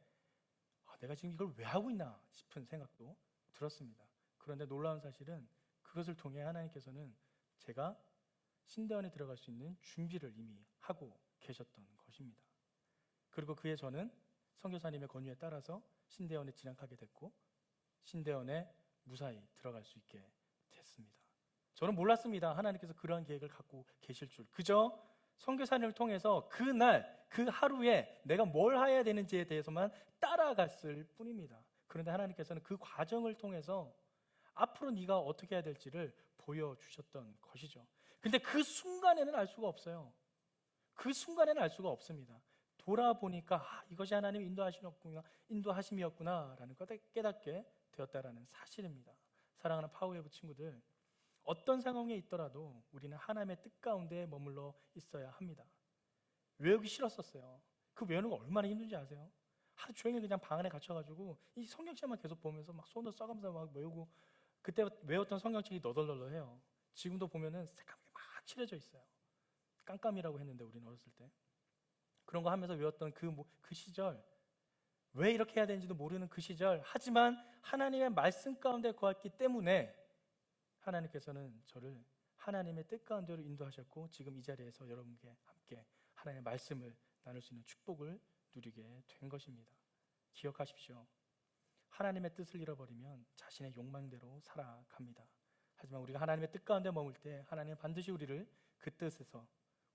내가 지금 이걸 왜 하고 있나 싶은 생각도 들었습니다. 그런데 놀라운 사실은 그것을 통해 하나님께서는 제가 신대원에 들어갈 수 있는 준비를 이미 하고 계셨던 것입니다. 그리고 그에 저는 선교사님의 권유에 따라서 신대원에 진학하게 됐고 신대원에 무사히 들어갈 수 있게 됐습니다. 저는 몰랐습니다. 하나님께서 그러한 계획을 갖고 계실 줄. 그저 선교사님을 통해서 그날 그 하루에 내가 뭘 해야 되는지에 대해서만 따라갔을 뿐입니다. 그런데 하나님께서는 그 과정을 통해서 앞으로 네가 어떻게 해야 될지를 보여주셨던 것이죠. 근데 그 순간에는 알 수가 없어요. 그 순간에는 알 수가 없습니다. 돌아보니까 이것이 하나님의 인도하심이었구나 라는 것을 깨닫게 되었다라는 사실입니다. 사랑하는 파워웨이브 친구들, 어떤 상황에 있더라도 우리는 하나님의 뜻 가운데 머물러 있어야 합니다. 외우기 싫었었어요. 그 외우는 거 얼마나 힘든지 아세요? 하루 종일 그냥 방 안에 갇혀가지고 이 성경책만 계속 보면서 막 손으로 써가면서 막 외우고, 그때 외웠던 성경책이 너덜너덜해요. 지금도 보면은 새까맣게 막 칠해져 있어요. 깜깜이라고 했는데 우리는 어렸을 때 그런 거 하면서 외웠던 그 시절, 왜 이렇게 해야 되는지도 모르는 그 시절, 하지만 하나님의 말씀 가운데 거했기 때문에 하나님께서는 저를 하나님의 뜻 가운데로 인도하셨고 지금 이 자리에서 여러분께 함께 하나님의 말씀을 나눌 수 있는 축복을 누리게 된 것입니다. 기억하십시오. 하나님의 뜻을 잃어버리면 자신의 욕망대로 살아갑니다. 하지만 우리가 하나님의 뜻 가운데 머물 때 하나님은 반드시 우리를 그 뜻에서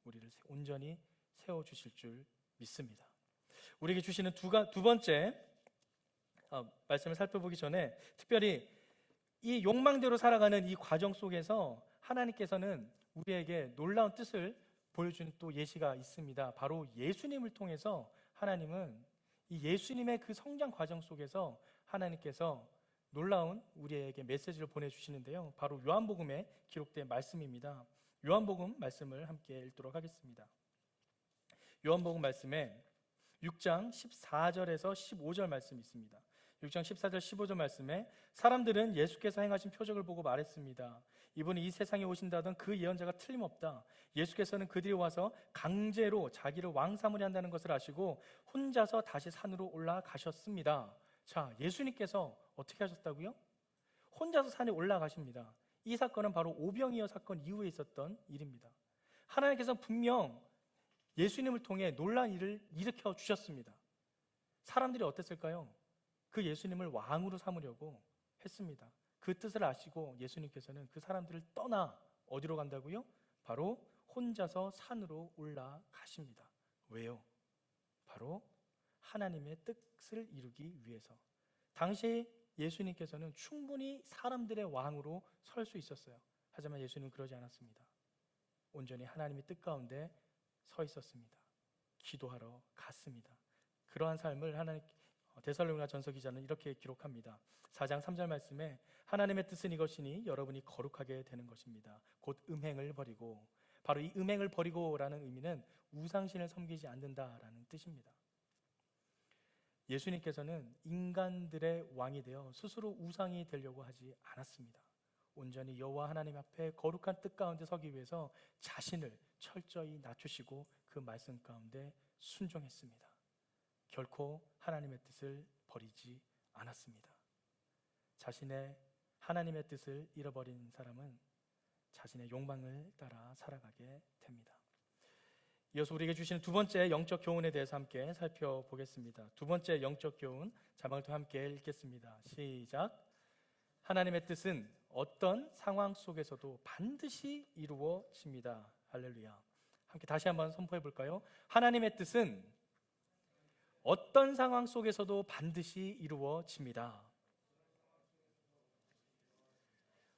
우리를 온전히 세워주실 줄 믿습니다. 우리에게 주시는 두 번째 말씀을 살펴보기 전에 특별히 이 욕망대로 살아가는 이 과정 속에서 하나님께서는 우리에게 놀라운 뜻을 보여주는 또 예시가 있습니다. 바로 예수님을 통해서 하나님은 이 예수님의 그 성장 과정 속에서 하나님께서 놀라운 우리에게 메시지를 보내주시는데요. 바로 요한복음에 기록된 말씀입니다. 요한복음 말씀을 함께 읽도록 하겠습니다. 요한복음 말씀에 6장 14절에서 15절 말씀이 있습니다. 6장 14절 15절 말씀에 사람들은 예수께서 행하신 표적을 보고 말했습니다. 이분이 이 세상에 오신다던 그 예언자가 틀림없다. 예수께서는 그들이 와서 강제로 자기를 왕 삼으려 한다는 것을 아시고 혼자서 다시 산으로 올라가셨습니다. 자, 예수님께서 어떻게 하셨다고요? 혼자서 산에 올라가십니다. 이 사건은 바로 오병이어 사건 이후에 있었던 일입니다. 하나님께서 분명 예수님을 통해 놀라운 일을 일으켜 주셨습니다. 사람들이 어땠을까요? 그 예수님을 왕으로 삼으려고 했습니다. 그 뜻을 아시고 예수님께서는 그 사람들을 떠나 어디로 간다고요? 바로 혼자서 산으로 올라가십니다. 왜요? 바로 하나님의 뜻을 이루기 위해서. 당시 예수님께서는 충분히 사람들의 왕으로 설 수 있었어요. 하지만 예수님은 그러지 않았습니다. 온전히 하나님의 뜻 가운데 서 있었습니다. 기도하러 갔습니다. 그러한 삶을 데살로니가 전서 기자는 이렇게 기록합니다. 4장 3절 말씀에 하나님의 뜻은 이것이니 여러분이 거룩하게 되는 것입니다. 곧 음행을 버리고, 바로 이 음행을 버리고라는 의미는 우상신을 섬기지 않는다라는 뜻입니다. 예수님께서는 인간들의 왕이 되어 스스로 우상이 되려고 하지 않았습니다. 온전히 여호와 하나님 앞에 거룩한 뜻 가운데 서기 위해서 자신을 철저히 낮추시고 그 말씀 가운데 순종했습니다. 결코 하나님의 뜻을 버리지 않았습니다. 자신의 하나님의 뜻을 잃어버린 사람은 자신의 욕망을 따라 살아가게 됩니다. 이어서 우리에게 주시는 두 번째 영적 교훈에 대해서 함께 살펴보겠습니다. 두 번째 영적 교훈, 자막을 통해 함께 읽겠습니다. 시작. 하나님의 뜻은 어떤 상황 속에서도 반드시 이루어집니다. 할렐루야. 함께 다시 한번 선포해 볼까요? 하나님의 뜻은 어떤 상황 속에서도 반드시 이루어집니다.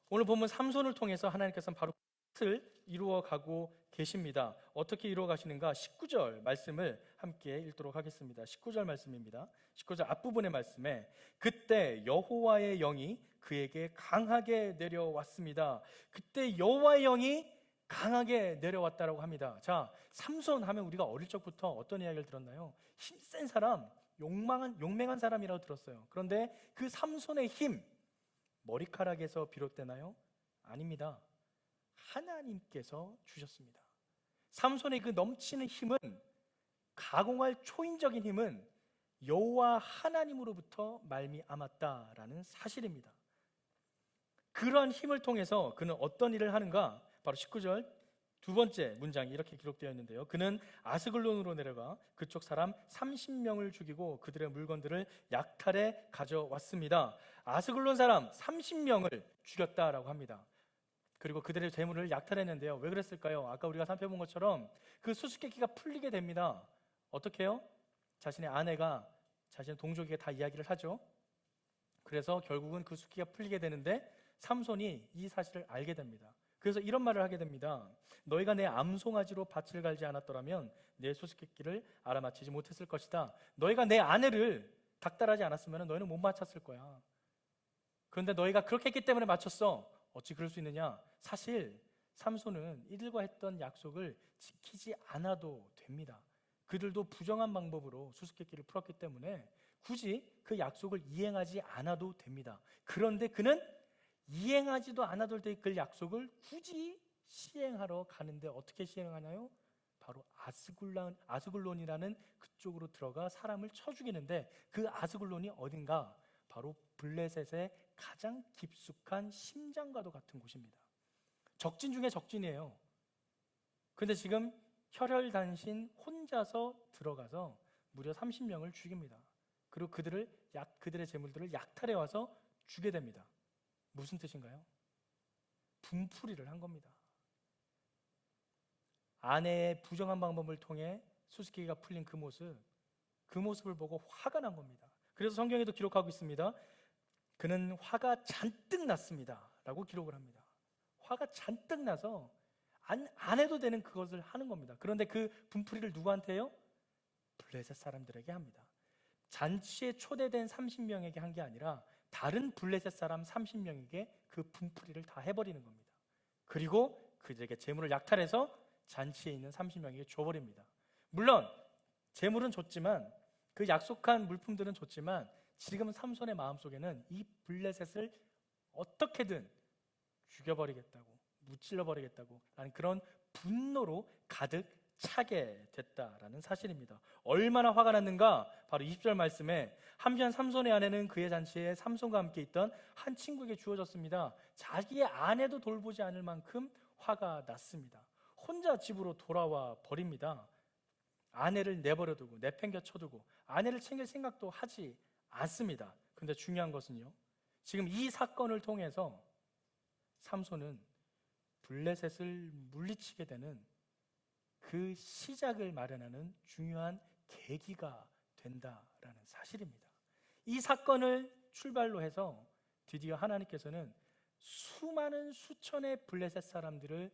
오늘 본문 삼손을 통해서 하나님께서는 바로 뜻을 이루어가고 계십니다. 어떻게 이루어가시는가? 19절 말씀을 함께 읽도록 하겠습니다. 19절 말씀입니다. 19절 앞부분의 말씀에 그때 여호와의 영이 그에게 강하게 내려왔습니다. 그때 여호와의 영이 강하게 내려왔다라고 합니다. 자, 삼손 하면 우리가 어릴 적부터 어떤 이야기를 들었나요? 힘센 사람, 용맹한 사람이라고 들었어요. 그런데 그 삼손의 힘, 머리카락에서 비롯되나요? 아닙니다. 하나님께서 주셨습니다. 삼손의 그 넘치는 힘은, 가공할 초인적인 힘은 여호와 하나님으로부터 말미암았다라는 사실입니다. 그러한 힘을 통해서 그는 어떤 일을 하는가? 바로 19절 두 번째 문장이 이렇게 기록되어 있는데요. 그는 아스글론으로 내려가 그쪽 사람 30명을 죽이고 그들의 물건들을 약탈해 가져왔습니다. 아스글론 사람 30명을 죽였다라고 합니다. 그리고 그들의 재물을 약탈했는데요. 왜 그랬을까요? 아까 우리가 살펴본 것처럼 그 수수께끼가 풀리게 됩니다. 어떻게 해요? 자신의 아내가 자신의 동족에게 다 이야기를 하죠. 그래서 결국은 그 수수께끼가 풀리게 되는데 삼손이 이 사실을 알게 됩니다. 그래서 이런 말을 하게 됩니다. 너희가 내 암송아지로 밭을 갈지 않았더라면 내 수수께끼를 알아맞히지 못했을 것이다. 너희가 내 아내를 닥달하지 않았으면 너희는 못 맞췄을 거야. 그런데 너희가 그렇게 했기 때문에 맞췄어. 어찌 그럴 수 있느냐? 사실 삼손은 이들과 했던 약속을 지키지 않아도 됩니다. 그들도 부정한 방법으로 수수께끼를 풀었기 때문에 굳이 그 약속을 이행하지 않아도 됩니다. 그런데 그는 이행하지도 않아도 될 그 약속을 굳이 시행하러 가는데 어떻게 시행하나요? 바로 아스글론이라는 그쪽으로 들어가 사람을 쳐 죽이는데, 그 아스글론이 어딘가? 바로 블레셋의 가장 깊숙한 심장과도 같은 곳입니다. 적진 중에 적진이에요. 그런데 지금 혈혈단신 혼자서 들어가서 무려 30명을 죽입니다. 그리고 그들의 재물들을 약탈해 와서 주게 됩니다. 무슨 뜻인가요? 분풀이를 한 겁니다. 아내의 부정한 방법을 통해 수수께끼가 풀린 그 모습을 보고 화가 난 겁니다. 그래서 성경에도 기록하고 있습니다. 그는 화가 잔뜩 났습니다 라고 기록을 합니다. 화가 잔뜩 나서 안 해도 되는 그것을 하는 겁니다. 그런데 그 분풀이를 누구한테 해요? 블레셋 사람들에게 합니다. 잔치에 초대된 30명에게 한 게 아니라 다른 블레셋 사람 30명에게 그 분풀이를 다 해버리는 겁니다. 그리고 그들에게 재물을 약탈해서 잔치에 있는 30명에게 줘버립니다. 물론 재물은 줬지만, 그 약속한 물품들은 줬지만, 지금 삼손의 마음속에는 이 블레셋을 어떻게든 죽여버리겠다고, 무찔러버리겠다고 라는 그런 분노로 가득 차게 됐다라는 사실입니다. 얼마나 화가 났는가? 바로 20절 말씀에 한편 삼손의 아내는 그의 잔치에 삼손과 함께 있던 한 친구에게 주어졌습니다. 자기의 아내도 돌보지 않을 만큼 화가 났습니다. 혼자 집으로 돌아와 버립니다. 아내를 내버려두고 내팽겨 쳐두고 아내를 챙길 생각도 하지 않습니다. 그런데 중요한 것은요, 지금 이 사건을 통해서 삼손은 블레셋을 물리치게 되는 그 시작을 마련하는 중요한 계기가 된다라는 사실입니다. 이 사건을 출발로 해서 드디어 하나님께서는 수많은 수천의 블레셋 사람들을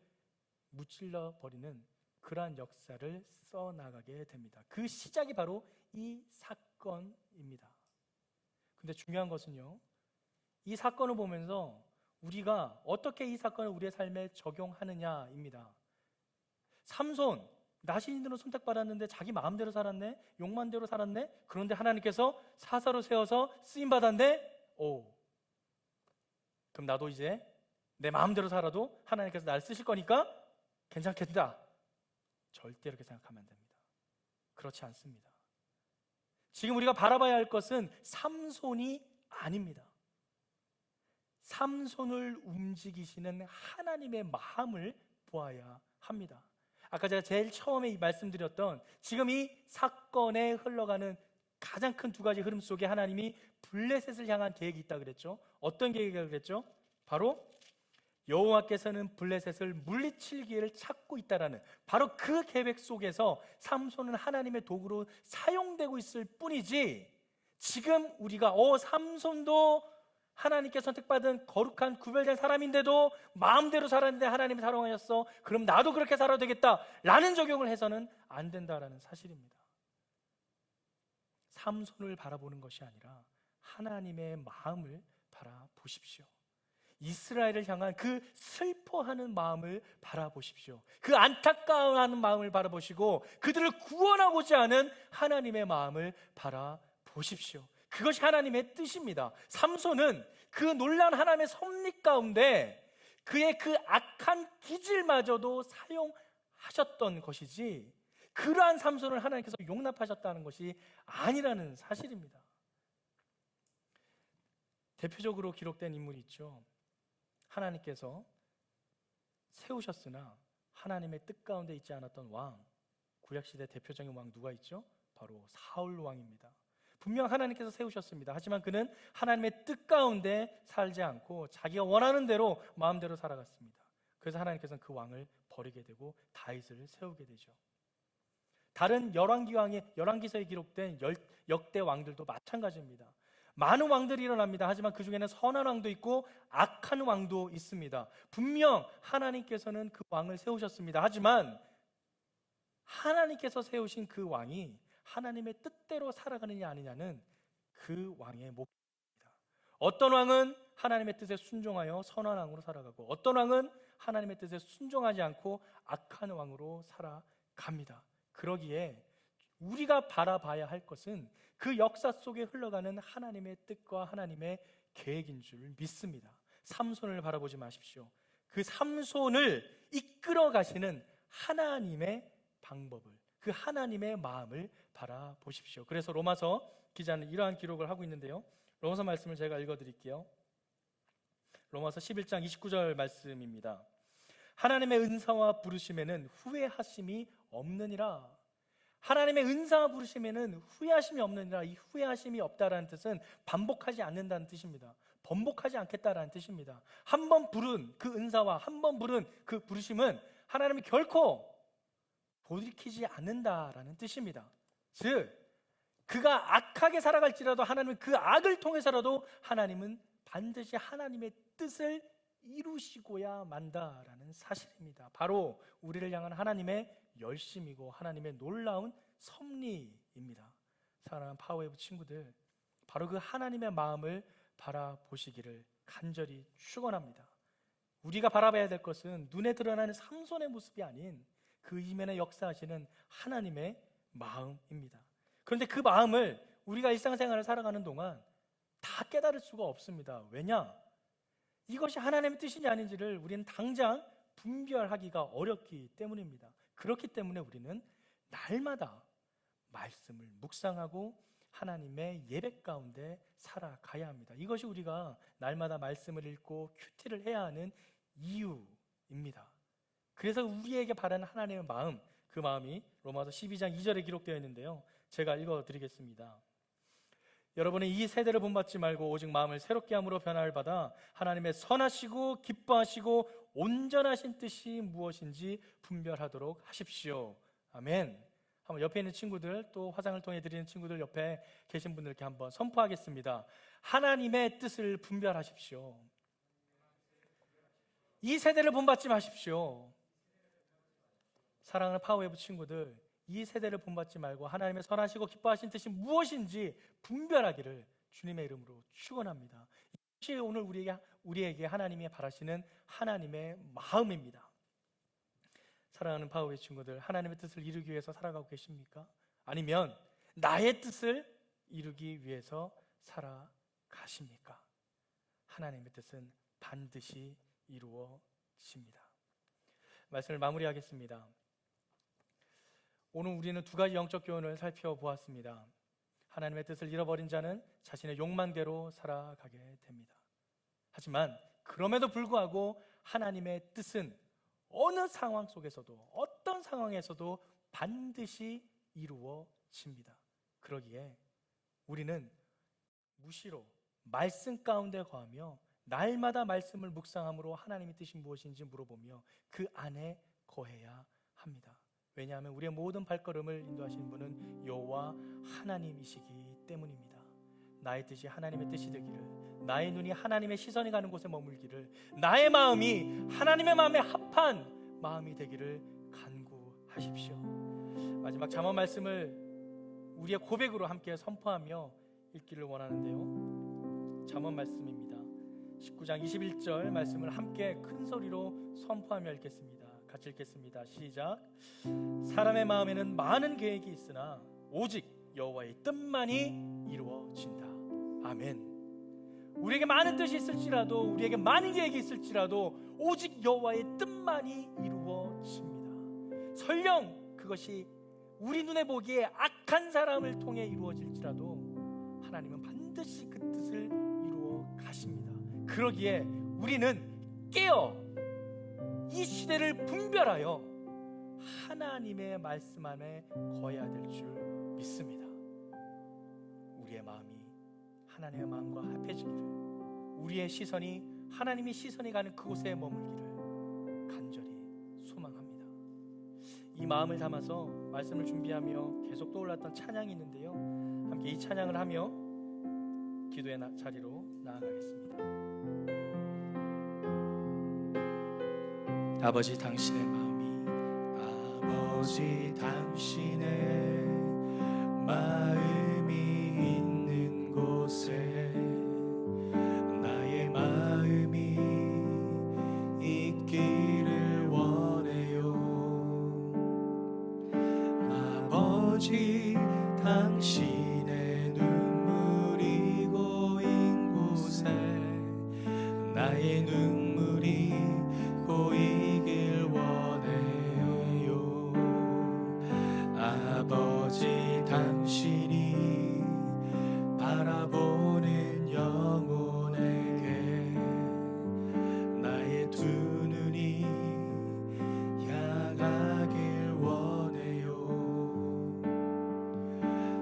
무찔러 버리는 그러한 역사를 써나가게 됩니다. 그 시작이 바로 이 사건입니다. 근데 중요한 것은요, 이 사건을 보면서 우리가 어떻게 이 사건을 우리의 삶에 적용하느냐입니다. 삼손, 나신인으로 선택받았는데 자기 마음대로 살았네, 욕만대로 살았네. 그런데 하나님께서 사사로 세워서 쓰임받았네. 그럼 나도 이제 내 마음대로 살아도 하나님께서 날 쓰실 거니까 괜찮겠다. 절대 이렇게 생각하면 안 됩니다. 그렇지 않습니다. 지금 우리가 바라봐야 할 것은 삼손이 아닙니다. 삼손을 움직이시는 하나님의 마음을 보아야 합니다. 아까 제가 제일 처음에 말씀드렸던 지금 이 사건에 흘러가는 가장 큰 두 가지 흐름 속에 하나님이 블레셋을 향한 계획이 있다 그랬죠. 어떤 계획이라고 그랬죠? 바로 여호와께서는 블레셋을 물리칠 기회를 찾고 있다라는, 바로 그 계획 속에서 삼손은 하나님의 도구로 사용되고 있을 뿐이지, 지금 우리가 삼손도 하나님께 선택받은 거룩한 구별된 사람인데도 마음대로 살았는데 하나님이 사랑하셨어, 그럼 나도 그렇게 살아도 되겠다 라는 적용을 해서는 안 된다라는 사실입니다. 삼손을 바라보는 것이 아니라 하나님의 마음을 바라보십시오. 이스라엘을 향한 그 슬퍼하는 마음을 바라보십시오. 그 안타까워하는 마음을 바라보시고 그들을 구원하고자 하는 하나님의 마음을 바라보십시오. 그것이 하나님의 뜻입니다. 삼손은 그 놀라운 하나님의 섭리 가운데 그의 그 악한 기질마저도 사용하셨던 것이지, 그러한 삼손을 하나님께서 용납하셨다는 것이 아니라는 사실입니다. 대표적으로 기록된 인물이 있죠. 하나님께서 세우셨으나 하나님의 뜻 가운데 있지 않았던 왕, 구약시대 대표적인 왕 누가 있죠? 바로 사울 왕입니다. 분명 하나님께서 세우셨습니다. 하지만 그는 하나님의 뜻 가운데 살지 않고 자기가 원하는 대로 마음대로 살아갔습니다. 그래서 하나님께서는 그 왕을 버리게 되고 다윗을 세우게 되죠. 다른 열왕기서에 기록된 역대 왕들도 마찬가지입니다. 많은 왕들이 일어납니다. 하지만 그 중에는 선한 왕도 있고 악한 왕도 있습니다. 분명 하나님께서는 그 왕을 세우셨습니다. 하지만 하나님께서 세우신 그 왕이 하나님의 뜻대로 살아가느냐 아니냐는 그 왕의 목표입니다. 어떤 왕은 하나님의 뜻에 순종하여 선한 왕으로 살아가고, 어떤 왕은 하나님의 뜻에 순종하지 않고 악한 왕으로 살아갑니다. 그러기에 우리가 바라봐야 할 것은 그 역사 속에 흘러가는 하나님의 뜻과 하나님의 계획인 줄 믿습니다. 삼손을 바라보지 마십시오. 그 삼손을 이끌어 가시는 하나님의 방법을, 그 하나님의 마음을 바라보십시오. 그래서 로마서 기자는 이러한 기록을 하고 있는데요, 로마서 말씀을 제가 읽어드릴게요. 로마서 11장 29절 말씀입니다. 하나님의 은사와 부르심에는 후회하심이 없느니라. 하나님의 은사와 부르심에는 후회하심이 없느니라. 이 후회하심이 없다라는 뜻은 반복하지 않는다는 뜻입니다. 번복하지 않겠다라는 뜻입니다. 한 번 부른 그 은사와 한 번 부른 그 부르심은 하나님이 결코 돌이키지 않는다라는 뜻입니다. 즉, 그가 악하게 살아갈지라도 하나님은 그 악을 통해서라도 하나님은 반드시 하나님의 뜻을 이루시고야 만다라는 사실입니다. 바로 우리를 향한 하나님의 열심이고 하나님의 놀라운 섭리입니다. 사랑하는 파워웨이브 친구들, 바로 그 하나님의 마음을 바라보시기를 간절히 축원합니다. 우리가 바라봐야 될 것은 눈에 드러나는 삼손의 모습이 아닌 그 이면에 역사하시는 하나님의 마음입니다. 그런데 그 마음을 우리가 일상생활을 살아가는 동안 다 깨달을 수가 없습니다. 왜냐? 이것이 하나님의 뜻이냐 아닌지를 우리는 당장 분별하기가 어렵기 때문입니다. 그렇기 때문에 우리는 날마다 말씀을 묵상하고 하나님의 예배 가운데 살아가야 합니다. 이것이 우리가 날마다 말씀을 읽고 큐티를 해야 하는 이유입니다. 그래서 우리에게 바라는 하나님의 마음, 그 마음이 로마서 12장 2절에 기록되어 있는데요, 제가 읽어드리겠습니다. 여러분은 이 세대를 본받지 말고 오직 마음을 새롭게 함으로 변화를 받아 하나님의 선하시고 기뻐하시고 온전하신 뜻이 무엇인지 분별하도록 하십시오. 아멘. 한번 옆에 있는 친구들, 또 화상을 통해 드리는 친구들 옆에 계신 분들께 한번 선포하겠습니다. 하나님의 뜻을 분별하십시오. 이 세대를 본받지 마십시오. 사랑하는 파워웨이브 친구들, 이 세대를 본받지 말고 하나님의 선하시고 기뻐하신 뜻이 무엇인지 분별하기를 주님의 이름으로 축원합니다. 이것이 오늘 우리에게 하나님이 바라시는 하나님의 마음입니다. 사랑하는 파워웨이브 친구들, 하나님의 뜻을 이루기 위해서 살아가고 계십니까? 아니면 나의 뜻을 이루기 위해서 살아가십니까? 하나님의 뜻은 반드시 이루어집니다. 말씀을 마무리하겠습니다. 오늘 우리는 두 가지 영적 교훈을 살펴보았습니다. 하나님의 뜻을 잃어버린 자는 자신의 욕망대로 살아가게 됩니다. 하지만 그럼에도 불구하고 하나님의 뜻은 어느 상황 속에서도, 어떤 상황에서도 반드시 이루어집니다. 그러기에 우리는 무시로 말씀 가운데 거하며 날마다 말씀을 묵상함으로 하나님의 뜻이 무엇인지 물어보며 그 안에 거해야 합니다. 왜냐하면 우리의 모든 발걸음을 인도하시는 분은 여호와 하나님이시기 때문입니다. 나의 뜻이 하나님의 뜻이 되기를, 나의 눈이 하나님의 시선이 가는 곳에 머물기를, 나의 마음이 하나님의 마음에 합한 마음이 되기를 간구하십시오. 마지막 잠언 말씀을 우리의 고백으로 함께 선포하며 읽기를 원하는데요, 잠언 말씀입니다. 19장 21절 말씀을 함께 큰 소리로 선포하며 읽겠습니다. 같이 읽겠습니다. 시작. 사람의 마음에는 많은 계획이 있으나 오직 여호와의 뜻만이 이루어진다. 아멘. 우리에게 많은 뜻이 있을지라도, 우리에게 많은 계획이 있을지라도 오직 여호와의 뜻만이 이루어집니다. 설령 그것이 우리 눈에 보기에 악한 사람을 통해 이루어질지라도 하나님은 반드시 그 뜻을 이루어 가십니다. 그러기에 우리는 깨어 이 시대를 분별하여 하나님의 말씀 안에 거해야 될 줄 믿습니다. 우리의 마음이 하나님의 마음과 합해지기를, 우리의 시선이 하나님의 시선이 가는 그곳에 머물기를 간절히 소망합니다. 이 마음을 담아서 말씀을 준비하며 계속 떠올랐던 찬양이 있는데요, 함께 이 찬양을 하며 기도의 자리로 나아가겠습니다. 아버지 당신의 마음이, 아버지 당신의 마음이 있는 곳에 나의 마음이 있기를 원해요. 아버지 당신의 눈물이 고인 곳에 나의 눈물이 고이길 원해요. 아버지 당신이 바라보는 영혼에게 나의 두 눈이 향하길 원해요.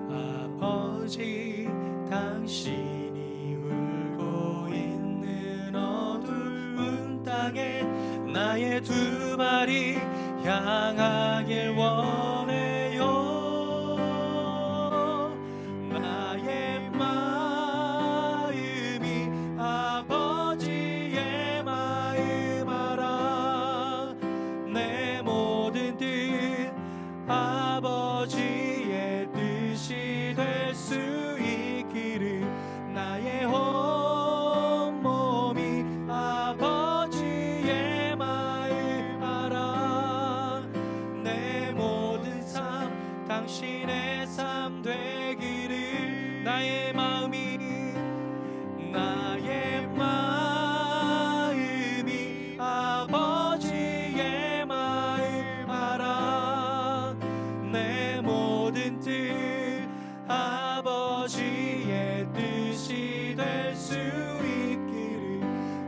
아버지 당신이 울고 있는 어두운 땅에 나의 두 발이 향하길 원해요. 나의 마음이 아버지의 마음 알아. 내 모든 뜻 아버지의 뜻이 될 수 있기를 나의 온 몸이 아버지의 마음 알아. 내 모든 삶 당신의 삶 되기를 나의 마음이 아버지의 마음 알아. 내 모든 뜻 아버지의 뜻이 될 수 있기를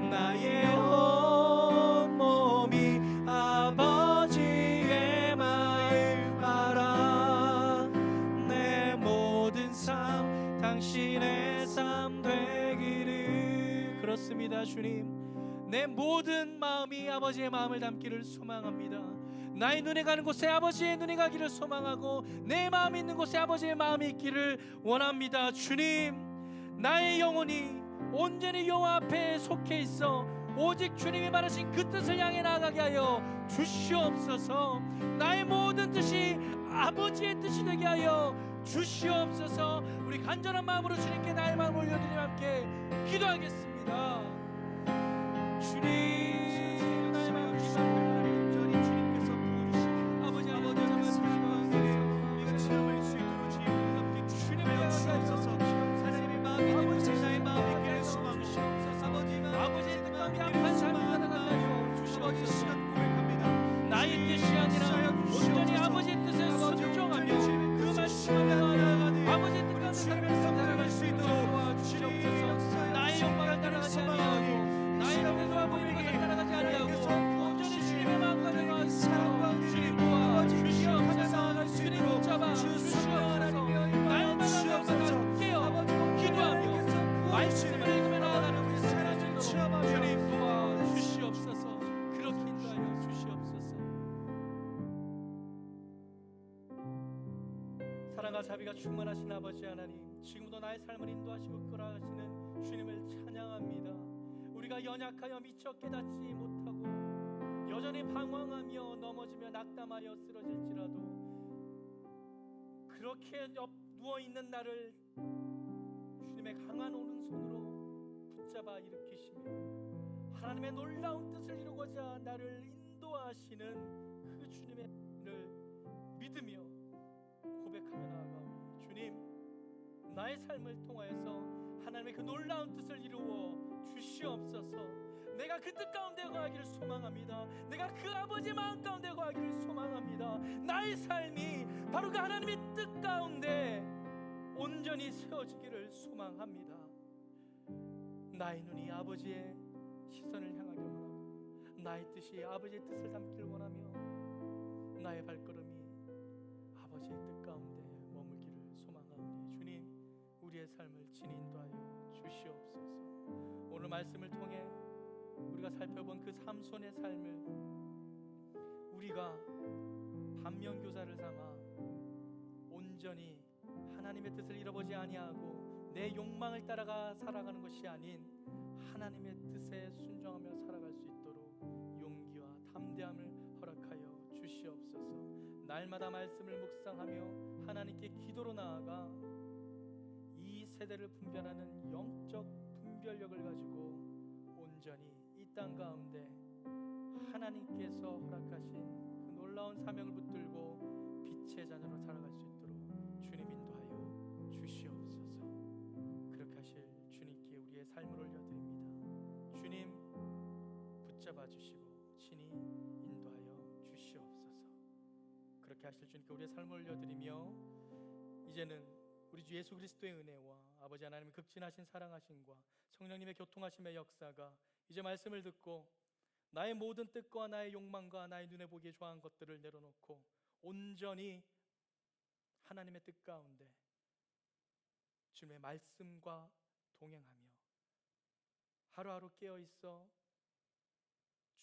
나의 온 몸이 아버지의 마음 알아. 내 모든 삶 당신의 삶 되기를. 그렇습니다. 주님, 내 모든 마음이 아버지의 마음을 담기를 소망합니다. 나의 눈에 가는 곳에 아버지의 눈이 가기를 소망하고 내 마음이 있는 곳에 아버지의 마음이 있기를 원합니다. 주님, 나의 영혼이 온전히 여호와 앞에 속해 있어 오직 주님이 말하신 그 뜻을 향해 나아가게 하여 주시옵소서. 나의 모든 뜻이 아버지의 뜻이 되게 하여 주시옵소서. 우리 간절한 마음으로 주님께 나의 마음을 올려드리며 함께 기도하겠습니다. 주님, 나의 마음 온전히 주님께서 부어주시고 아버지 우리가 체험할 수 있도록 주님 함께 주님을 하시옵소서. 하나님의 마음이 아버지 나의 마음이 있기를 소망하시옵소서. 아버지의 뜻과 약한 삶을 살아가게 주시옵소서. 나의 뜻이 아니라 온전히 아버지의 뜻에 순종하며 그 말씀을 나아가는 아버지의 뜻과 삶을 살아갈 수 있도록 도와주시옵소서. 나의 욕망을 따라가지 아니하고 나의 눈에 좋아 보이는 것을 따라가지 아니하고 온전히 주님의 마음과 내가 사랑과 주님 도와주시옵소서. 주님 붙잡아 주시옵소서. 나의 마음을 깨어 기도하며 말씀을 읽으며 나아가는 우리 사랑을 주님 도와주시옵소서. 그렇게 인도하여 주시옵소서. 사랑과 자비가 충만하신 아버지 하나님, 지금도 나의 삶을 인도하시고 끌어가시는 주님을 찬양합니다. 우리가 연약하여 미처 깨닫지 못하고 여전히 방황하며 넘어지며 낙담하여 쓰러질지라도 그렇게 누워있는 나를 주님의 강한 오른손으로 붙잡아 일으키시며 하나님의 놀라운 뜻을 이루고자 나를 인도하시는 그 주님의 은혜를 믿으며 고백하며 나아가오니 주님, 나의 삶을 통하여서 하나님의 그 놀라운 뜻을 이루어 주시옵소서. 내가 그 뜻 가운데 거하기를 소망합니다. 내가 그 아버지 마음 가운데 거하기를 소망합니다. 나의 삶이 바로 그 하나님의 뜻 가운데 온전히 세워지기를 소망합니다. 나의 눈이 아버지의 시선을 향하기를 원하고 나의 뜻이 아버지의 뜻을 담기를 원하며 나의 발걸음이 아버지의 뜻 가운데 머물기를 소망하오니 주님, 우리의 삶을 친히 인도하여 주시옵소서. 오늘 말씀을 통해 우리가 살펴본 그 삼손의 삶을 우리가 반면교사를 삼아 온전히 하나님의 뜻을 잃어보지 아니하고 내 욕망을 따라가 살아가는 것이 아닌 하나님의 뜻에 순종하며 살아갈 수 있도록 용기와 담대함을 허락하여 주시옵소서. 날마다 말씀을 묵상하며 하나님께 기도로 나아가 이 세대를 분별하는 영적 분별력을 가지고 온전히 이 땅 가운데 하나님께서 허락하신 그 놀라운 사명을 붙들고 빛의 자녀로 살아갈 수 있도록 주님 인도하여 주시옵소서. 그렇게 하실 주님께 우리의 삶을 올려드립니다. 주님 붙잡아 주시고 친히 인도하여 주시옵소서. 그렇게 하실 주님께 우리의 삶을 올려드리며 이제는 우리 주 예수 그리스도의 은혜와 아버지 하나님의 극진하신 사랑하심과 성령님의 교통하심의 역사가 이제 말씀을 듣고 나의 모든 뜻과 나의 욕망과 나의 눈에 보기에 좋아하는 것들을 내려놓고 온전히 하나님의 뜻 가운데 주님의 말씀과 동행하며 하루하루 깨어있어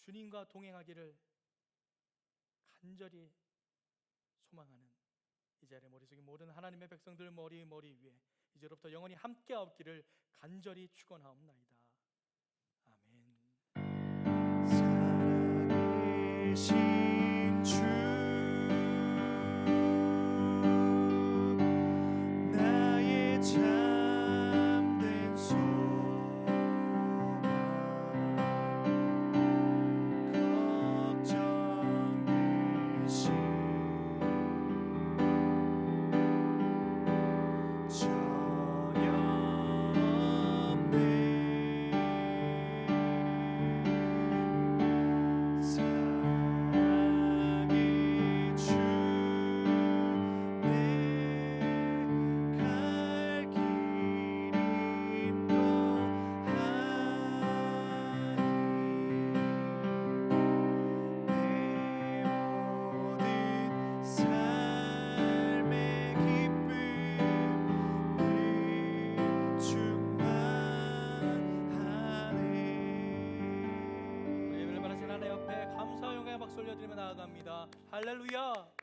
주님과 동행하기를 간절히 소망하는 이 자리에 머릿속에 모든 하나님의 백성들 머리 위에 이제로부터 영원히 함께 하옵기를 간절히 축원하옵나이다. 아멘. 살아계신 주, 나의 참된 소망, 걱정 근심 전혀 없네. 사랑의 주, 내 갈 길 인도하니 내 모든 삶의 기쁨 늘 충만하네. 예배를 받으신 하나님 옆에 감사와 영광의 박수 올려드리며 나아갑니다. 할렐루야.